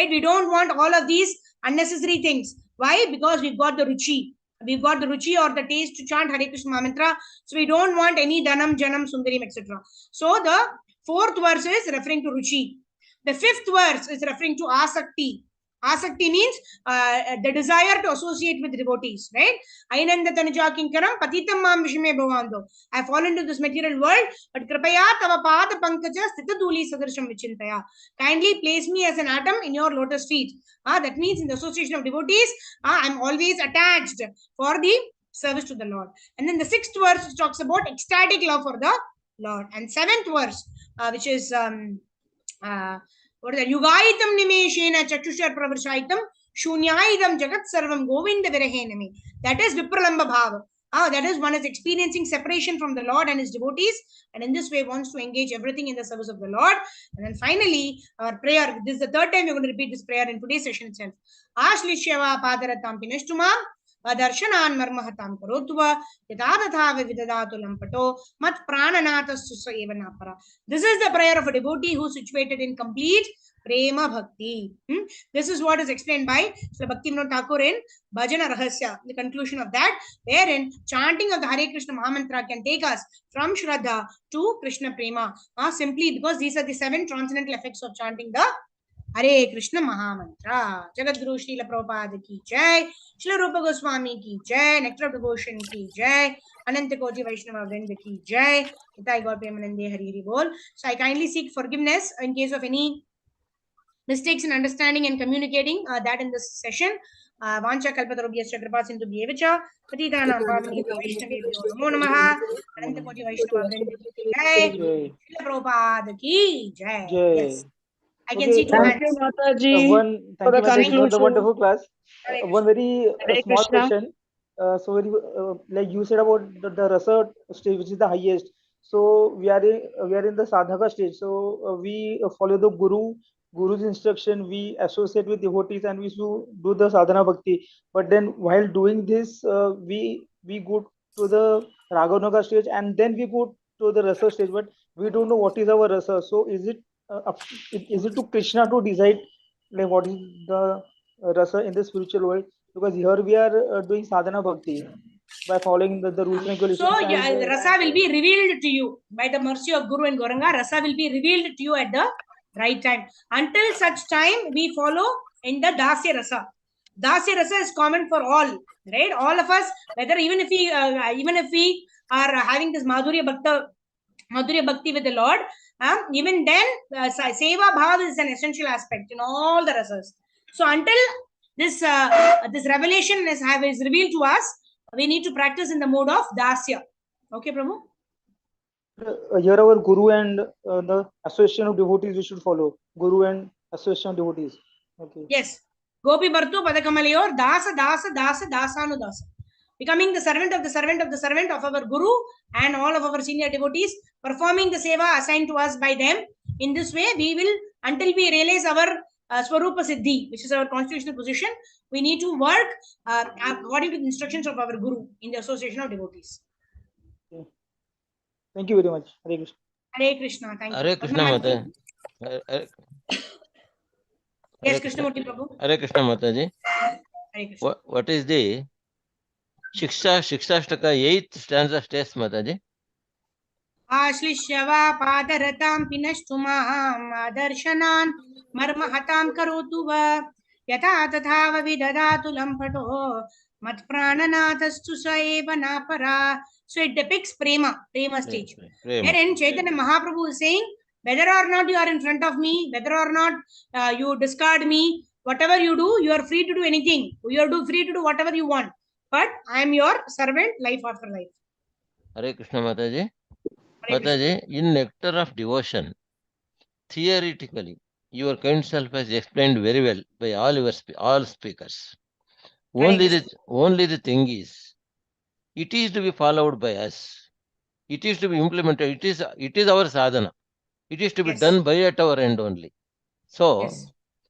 Speaker 1: We don't want all of these unnecessary things. Why? Because we've got the ruchi. We've got the ruchi or the taste to chant Hare Krishna Mantra. So we don't want any dhanam, janam, sundarim, etc. So the fourth verse is referring to ruchi. The fifth verse is referring to asakti. Asakti means the desire to associate with devotees, right? Ainanda tanuja kinkaram patitam mam vishme bhavando. I have fallen into this material world, but kripaya tava pada pankaja stitaduli sadarsham vichintaya. Kindly place me as an atom in your lotus feet. That means in the association of devotees, I am always attached for the service to the Lord. And then the sixth verse talks about ecstatic love for the Lord. And seventh verse, which is What is that? Yugaitam nimeshena chachushar pravrshaitam shunyaitam jagat sarvam govinda virahenami. That is vipralamba bhava. That is one is experiencing separation from the Lord and his devotees, and in this way wants to engage everything in the service of the Lord. And then finally, our prayer. This is the third time we're going to repeat this prayer in today's session itself. Ashlishyava padaratam pinashtumam Darshanan marmahatam karotva yadadhatha vidadatu lampato mat prananatastu saevanapara. This is the prayer of a devotee who is situated in complete prema bhakti. This is what is explained by Sri Bhaktivinoda Thakur in Bhajana Rahasya, the conclusion of that, wherein chanting of the Hare Krishna Mahamantra can take us from Shraddha to Krishna Prema. Simply because these are the 7 transcendental effects of chanting the Hare Krishna Mahamantra. Jagadguru Srila Prabhupada ki jai, Srila Rupa Goswami ki jai, Nectar of Devotion ki jai, Ananta Koti Vaishnava Vrinda ki jai, Nitai Gaur Premanande Hari Hari Bol. So I kindly seek forgiveness in case of any mistakes in understanding and communicating that in this session. Vancha kalpatarubhyascha kripa sindhu bhyevacha patitanam pavanebhyo vaishnavebhyo namo namaha. Ananta Koti Vaishnava Vrinda ki jai, Srila Prabhupada ki jai. Yes. I can see 2 hands.
Speaker 2: Thank you, Mataji, for the conclusion. The wonderful class. One very small question. So, like you said about the rasa stage, which is the highest. So we are in the sadhaka stage. So we follow the guru's instruction. We associate with devotees, and we do the sadhana bhakti. But then while doing this, we go to the raganaga stage, and then we go to the rasa stage. But we don't know what is our rasa. So is it to Krishna to decide like what is the rasa in the spiritual world? Because here we are doing sadhana bhakti by following the rules and regulations.
Speaker 1: So rasa will be revealed to you by the mercy of Guru and Gauranga. Rasa will be revealed to you at the right time. Until such time, we follow in the Dasya rasa. Dasya rasa is common for all, right? All of us, whether even if we are having this Madhurya Bhakti with the Lord, even then, Seva Bhav is an essential aspect in all the rasas. So until this revelation is revealed to us, we need to practice in the mode of Dasya. Okay, Prabhu?
Speaker 2: Here our Guru and the association of devotees we should follow. Guru and association of devotees. Okay.
Speaker 1: Yes. Gopi Bhartu Padakamalayur Dasa Dasa Dasa Dasanu Dasa. Becoming the servant of the servant of the servant of our Guru and all of our senior devotees, performing the seva assigned to us by them. In this way, we will, until we realize our Swarupa Siddhi, which is our constitutional position, we need to work according to the instructions of our Guru in the association of devotees.
Speaker 2: Okay. Thank you very much. Hare Krishna.
Speaker 1: Hare Krishna. Thank you.
Speaker 5: Hare Krishna Mata.
Speaker 1: Yes, Krishnamurti Prabhu.
Speaker 5: Hare Krishna Mataji.
Speaker 1: Hare Krishna.
Speaker 5: What is the Shikshashtaka 8th stanza states, Mataji?
Speaker 1: Ashlishyava padaratam pinashtumam adarshanan marmahatam karotuva yata tathava vidadatu lampato mat prananatastu saeva napara. So it depicts prema stage. Wherein Chaitanya Mahaprabhu is saying, whether or not you are in front of me, whether or not you discard me, whatever you do, you are free to do anything. You are free to do whatever you want. But I am your servant, life after life.
Speaker 5: Hare Krishna Mataji. Mataji, in Nectar of Devotion, theoretically, your kind self has explained very well by all speakers. Only the thing is, it is to be followed by us. It is to be implemented. It is our sadhana. It is to be done by at our end only. So,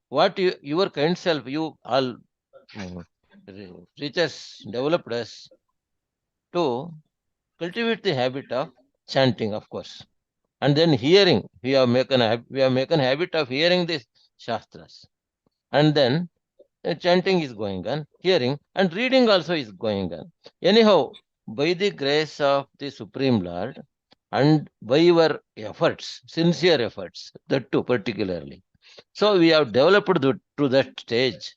Speaker 5: what your kind self, you all teachers developed us to cultivate the habit of chanting, of course, and then hearing. We have made a habit of hearing the shastras, and then chanting is going on, hearing and reading also is going on. Anyhow, by the grace of the Supreme Lord and by your efforts, sincere efforts, that too particularly. So we have developed to that stage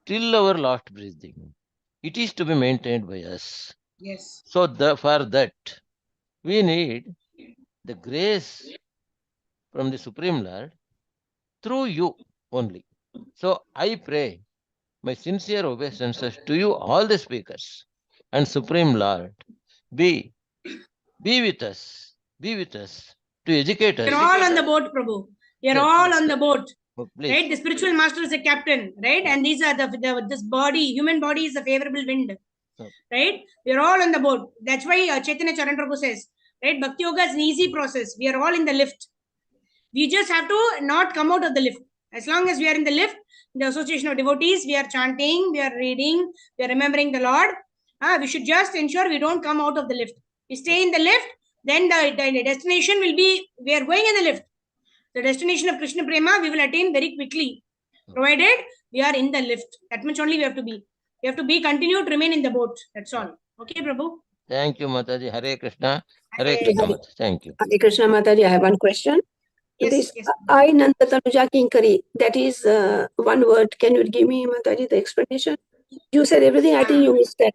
Speaker 5: till our last breathing. It is to be maintained by us.
Speaker 1: Yes.
Speaker 5: So for that, we need the grace from the Supreme Lord through you only. So I pray my sincere obeisances to you, all the speakers, and Supreme Lord, be with us to educate us.
Speaker 1: We're all on the boat, Prabhu. We are
Speaker 5: Yes,
Speaker 1: all
Speaker 5: yes.
Speaker 1: on the boat.
Speaker 5: Oh, please.
Speaker 1: Right? The spiritual master is the captain, right? And these are this body, human body is the favorable wind.
Speaker 5: Okay.
Speaker 1: Right? We are all on the boat. That's why Chaitanya Charan Prabhu says, right? Bhakti Yoga is an easy process. We are all in the lift. We just have to not come out of the lift. As long as we are in the lift, the association of devotees, we are chanting, we are reading, we are remembering the Lord. We should just ensure we don't come out of the lift. We stay in the lift, then the destination will be, we are going in the lift. The destination of Krishna Prema we will attain very quickly, provided we are in the lift. That much only we have to be. We have to be continued to remain in the boat. That's all. Okay, Prabhu?
Speaker 5: Thank you, Mataji. Hare Krishna. Hare
Speaker 1: Hare
Speaker 5: Krishna, Mataji. Thank you.
Speaker 6: Hare Krishna Mataji, I have one question.
Speaker 1: Yes,
Speaker 6: This
Speaker 1: yes.
Speaker 6: I Nanda Tanuja Kinkari, that is one word. Can you give me, Mataji, the explanation? You said everything, I think you missed that.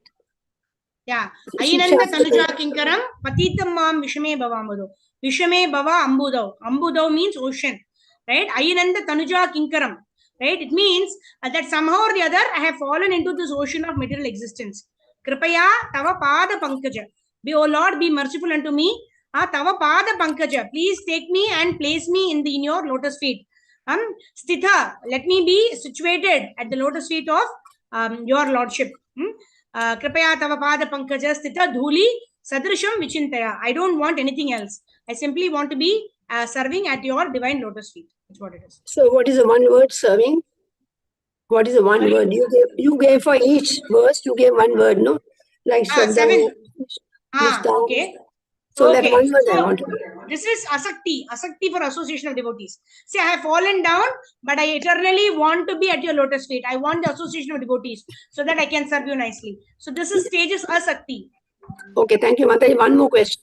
Speaker 1: Yeah.
Speaker 6: Shiv
Speaker 1: Ayinanda
Speaker 6: Shastri.
Speaker 1: Tanuja Kinkaram, Patitam Mam Vishame Bhavambudo. Vishame Bhava Ambudau. Ambudau means ocean. Right? Ayinanda Tanuja Kinkaram. Right? It means that somehow or the other I have fallen into this ocean of material existence. Kripaya Tava Pada Pankaja. Be, O Lord, be merciful unto me. Tava Pada Pankaja. Please take me and place me in your lotus feet. Stitha, let me be situated at the lotus feet of your lordship. Kripaya tava pada pankaja sthita dhuli sadrisham vichintaya. I don't want anything else. I simply want to be serving at your divine lotus feet. That's what it is.
Speaker 6: So what is the one word serving? What is the one word? You gave for each verse, you gave one word, no? Like Shraddha,
Speaker 1: Seven.
Speaker 6: Nishtha.
Speaker 1: Okay.
Speaker 6: So that
Speaker 1: Okay.
Speaker 6: one word I
Speaker 1: So
Speaker 6: want to know.
Speaker 1: this is asakti. Asakti for association of devotees. See, I have fallen down, but I eternally want to be at your lotus feet. I want the association of devotees so that I can serve you nicely. So this is stage is asakti.
Speaker 6: Okay, thank you, Mataji. One more question.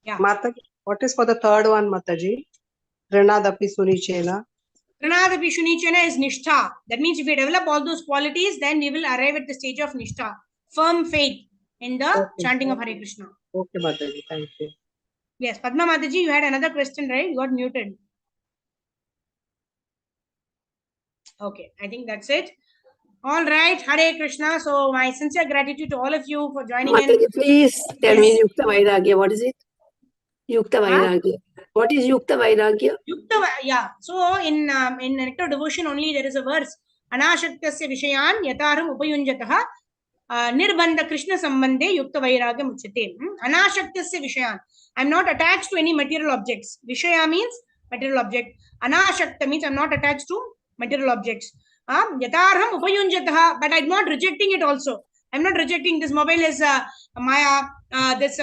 Speaker 1: Yeah.
Speaker 7: Mataji, what is for the third one, Mataji? Pranadapi Sunichena.
Speaker 1: Pranadapi Shunichena is nishtha. That means if we develop all those qualities, then we will arrive at the stage of nishtha. Firm faith in the chanting of Hare Krishna.
Speaker 7: Okay, Mataji, thank you.
Speaker 1: Yes, Padma Mataji, you had another question, right? You got muted. Okay, I think that's it. All right, Hare Krishna. So my sincere gratitude to all of you for joining in.
Speaker 6: Mataji, please tell me Yukta Vairagya. What is it? Yukta Vairagya. What is Yukta Vairagya?
Speaker 1: Yukta, yeah. So in nectar devotion only there is a verse. Anashaktasya vishayan yataram upayunjataha nirbandha Krishna sambandhe yukta vairagya muchyate. Anashaktasya vishayan. I'm not attached to any material objects. Vishaya means material object. Anashakta means I'm not attached to material objects. Yatarham upayunjataha, but I'm not rejecting it also. I'm not rejecting this mobile is Maya, this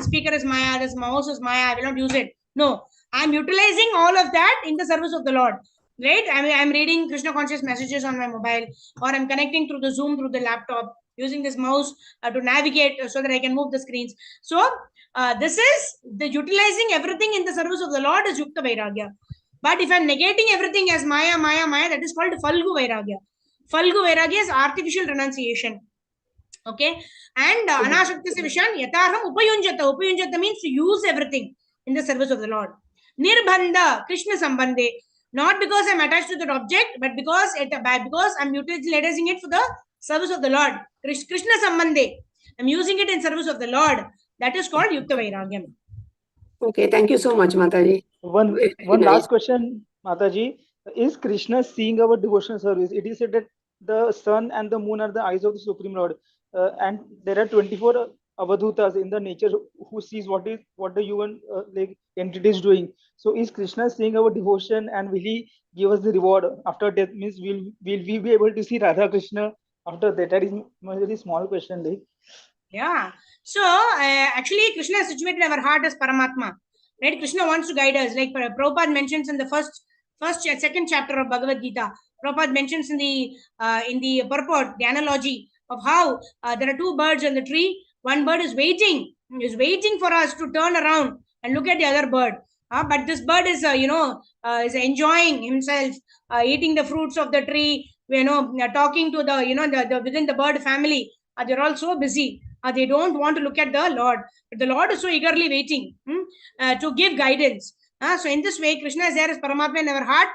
Speaker 1: speaker is Maya, this mouse is Maya, I will not use it. No, I'm utilizing all of that in the service of the Lord. Right? I'm reading Krishna conscious messages on my mobile, or I'm connecting through the Zoom through the laptop, using this mouse to navigate so that I can move the screens. So this is the utilizing everything in the service of the Lord is Yukta Vairagya. But if I'm negating everything as Maya, that is called Falgu Vairagya. Falgu Vairagya is artificial renunciation. Okay, and Anashaktasya Vishan Yatarham Upayunjata. Upayunjata means to use everything in the service of the Lord. Nirbandha Krishna Sambandhe. Not because I'm attached to that object, but because I'm utilizing it for the service of the Lord. Krishna Sambandhe. I'm using it in service of the Lord. That is called Yukta Vairagyam.
Speaker 6: Okay, thank you so much, Mataji.
Speaker 2: One
Speaker 6: nice.
Speaker 2: last question, Mataji. Is Krishna seeing our devotional service? It is said that the sun and the moon are the eyes of the Supreme Lord, and there are 24 avadhutas in the nature who sees what the human entity is doing. So is Krishna seeing our devotion, and will he give us the reward after death? Means will we be able to see Radha Krishna after that? That is a very small question.
Speaker 1: Yeah. So actually, Krishna is situated in our heart as Paramatma. Right? Krishna wants to guide us. Like Prabhupada mentions in the second chapter of Bhagavad Gita. Prabhupada mentions in the purport, the analogy of how there are two birds on the tree. One bird is waiting for us to turn around and look at the other bird. But this bird is is enjoying himself, eating the fruits of the tree. Talking to the within the bird family. They're all so busy. They don't want to look at the Lord, but the Lord is so eagerly waiting to give guidance. So in this way, Krishna is there as Paramatma in our heart.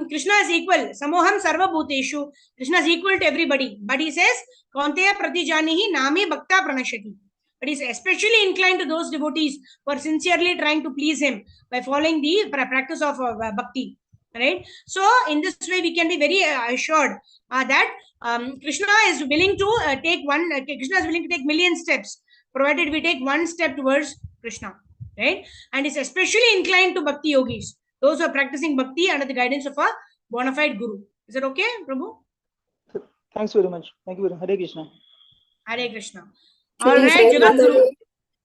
Speaker 1: Krishna is equal. Samoham sarva bhuteshu. Krishna is equal to everybody. But he says, Kaunteya pratijanihi nami bhakta pranashati. but is especially inclined to those devotees who are sincerely trying to please him by following the practice of bhakti. Right? So in this way, we can be very assured that Krishna is willing to Krishna is willing to take million steps, provided we take one step towards Krishna. Right? And is especially inclined to bhakti yogis, those who are practicing bhakti under the guidance of a bona fide guru. Is that okay, Prabhu?
Speaker 2: Thanks very much. Thank you very much. Hare Krishna.
Speaker 1: Hare Krishna. All
Speaker 6: Feeling
Speaker 1: right,
Speaker 6: sad,
Speaker 1: Jagat Guru.
Speaker 6: Mataji.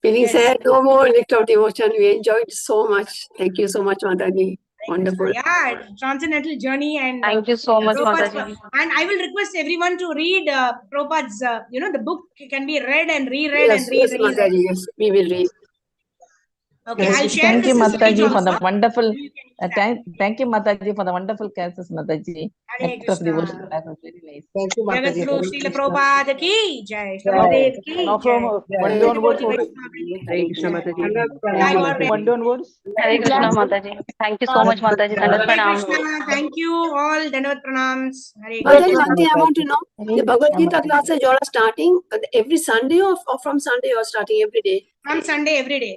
Speaker 6: Feeling
Speaker 1: Yes.
Speaker 6: sad, no more neglect of devotion. We enjoyed so much. Thank you so much, Mataji. Wonderful.
Speaker 1: Yeah, transcendental journey, and
Speaker 3: Thank you so much,
Speaker 1: Prabhupada's-
Speaker 3: Mataji.
Speaker 1: And I will request everyone to read Prabhupada's. The book can be read and reread
Speaker 6: Yes,
Speaker 1: and
Speaker 6: yes,
Speaker 1: reread.
Speaker 6: Mataji. Yes, we will read.
Speaker 1: Okay,
Speaker 7: Yes,
Speaker 1: I'll share
Speaker 8: Thank
Speaker 1: this
Speaker 8: you,
Speaker 1: as a page
Speaker 8: Mataji, for
Speaker 1: also.
Speaker 8: the wonderful.
Speaker 1: You can use that.
Speaker 8: Thank you, Mataji, for the wonderful classes, Mataji.
Speaker 1: Hare
Speaker 8: Nectar of
Speaker 1: Krishna.
Speaker 8: devotion classes, very nice.
Speaker 7: Thank you,
Speaker 1: Jagat
Speaker 7: Mataji.
Speaker 1: Guru
Speaker 7: Hare
Speaker 1: Srila
Speaker 7: Krishna.
Speaker 1: Prabhupada ki jai.
Speaker 7: Jai.
Speaker 1: Prabhudev ki
Speaker 2: Now from
Speaker 1: jai.
Speaker 2: Monday onwards,
Speaker 1: Jai.
Speaker 9: Hare Krishna Mataji.
Speaker 7: Dandavat
Speaker 1: Jai
Speaker 7: pranam,
Speaker 1: Gaur
Speaker 7: Mataji.
Speaker 2: Monday onwards.
Speaker 3: Hare Krishna, Mataji. Thank you so much, Mataji. Dandavat
Speaker 1: Hare
Speaker 3: pranam.
Speaker 1: Krishna. Thank you all. Dandavat pranams. Hare
Speaker 6: Mataji,
Speaker 1: Krishna.
Speaker 6: one thing I want to know. The Bhagavad Gita classes you all are starting every Sunday or from Sunday you are starting every day?
Speaker 1: From Sunday every day.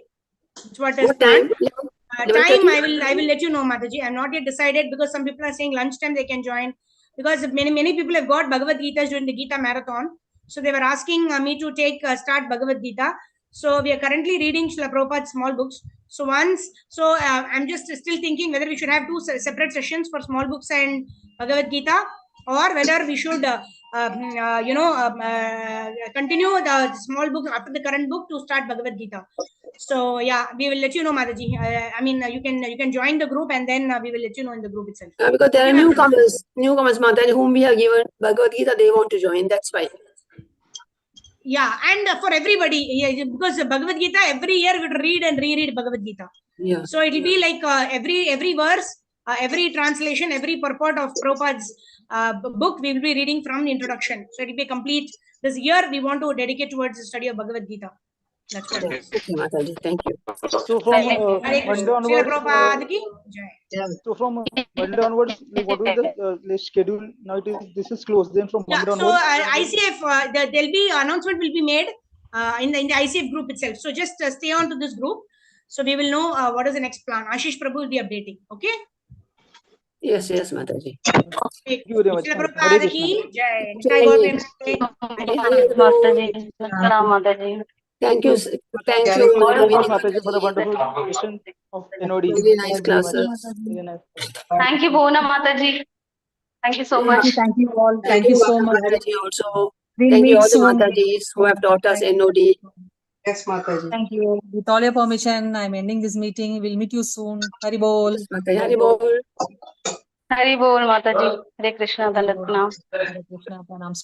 Speaker 1: It's what is
Speaker 6: What time?
Speaker 1: planned. Time I will let you know, Mataji. I'm not yet decided because some people are saying lunchtime they can join, because many people have got Bhagavad Gita during the Gita marathon, so they were asking me to start Bhagavad Gita. So we are currently reading Srila Prabhupada's small books. So I'm just still thinking whether we should have two separate sessions for small books and Bhagavad Gita, or whether we should continue the small book after the current book to start Bhagavad Gita. So yeah, we will let you know, Mataji. You can join the group, and then we will let you know in the group itself.
Speaker 6: Because there are
Speaker 1: Okay, ma'am.
Speaker 6: newcomers, Mataji, whom we have given Bhagavad Gita, they want to join. That's why.
Speaker 1: Yeah, and for everybody, because Bhagavad Gita every year we would read and reread Bhagavad Gita.
Speaker 6: Yeah.
Speaker 1: So it will be like every verse, every translation, every purport of Prabhupada's book we will be reading from the introduction. So it will be complete. This year we want to dedicate towards the study of Bhagavad Gita. That's what it is.
Speaker 6: Okay, Mataji. Thank you.
Speaker 2: So from
Speaker 1: Hare
Speaker 2: Monday
Speaker 1: Krishna. Srila
Speaker 2: onwards.
Speaker 1: Prabhupada ki jai.
Speaker 2: So from Monday onwards, like what will the schedule? Now this is closed. Then from
Speaker 1: Yeah,
Speaker 2: Monday
Speaker 1: so
Speaker 2: onwards.
Speaker 1: ICF, there'll be announcement will be made in the ICF group itself. So just stay on to this group, so we will know what is the next plan. Ashish Prabhu will be updating. Okay.
Speaker 6: Yes, Mataji.
Speaker 2: Thank you very much.
Speaker 1: Srila
Speaker 2: Hare
Speaker 1: Prabhupada
Speaker 2: Krishna.
Speaker 1: ki jai.
Speaker 6: Jai.
Speaker 1: Nitai Gaur Prem Hare.
Speaker 3: Mataji. Pranam, Mataji.
Speaker 6: Thank you. Thank
Speaker 2: Thank
Speaker 6: you,
Speaker 2: you very
Speaker 6: Mataji.
Speaker 2: much, Mataji, for the wonderful presentation of NOD.
Speaker 6: Very nice
Speaker 2: Thank you very much.
Speaker 6: classes.
Speaker 2: Very nice.
Speaker 3: Thank you, Bhuvana Mataji. Thank you so much.
Speaker 10: Thank you all. Thank you so much.
Speaker 6: Mataji also.
Speaker 10: We'll
Speaker 6: Thank you
Speaker 10: meet
Speaker 6: all the
Speaker 10: soon.
Speaker 6: Matajis who have taught us NOD.
Speaker 7: Yes, Mataji.
Speaker 10: Thank you. With all your permission, I'm ending this meeting. We'll meet you soon. Hari Bol.
Speaker 6: Mataji, Hari Bol.
Speaker 3: Hari Bol, Mataji. Hare Krishna, Dandavat pranam.
Speaker 10: Hare Krishna. Pranams.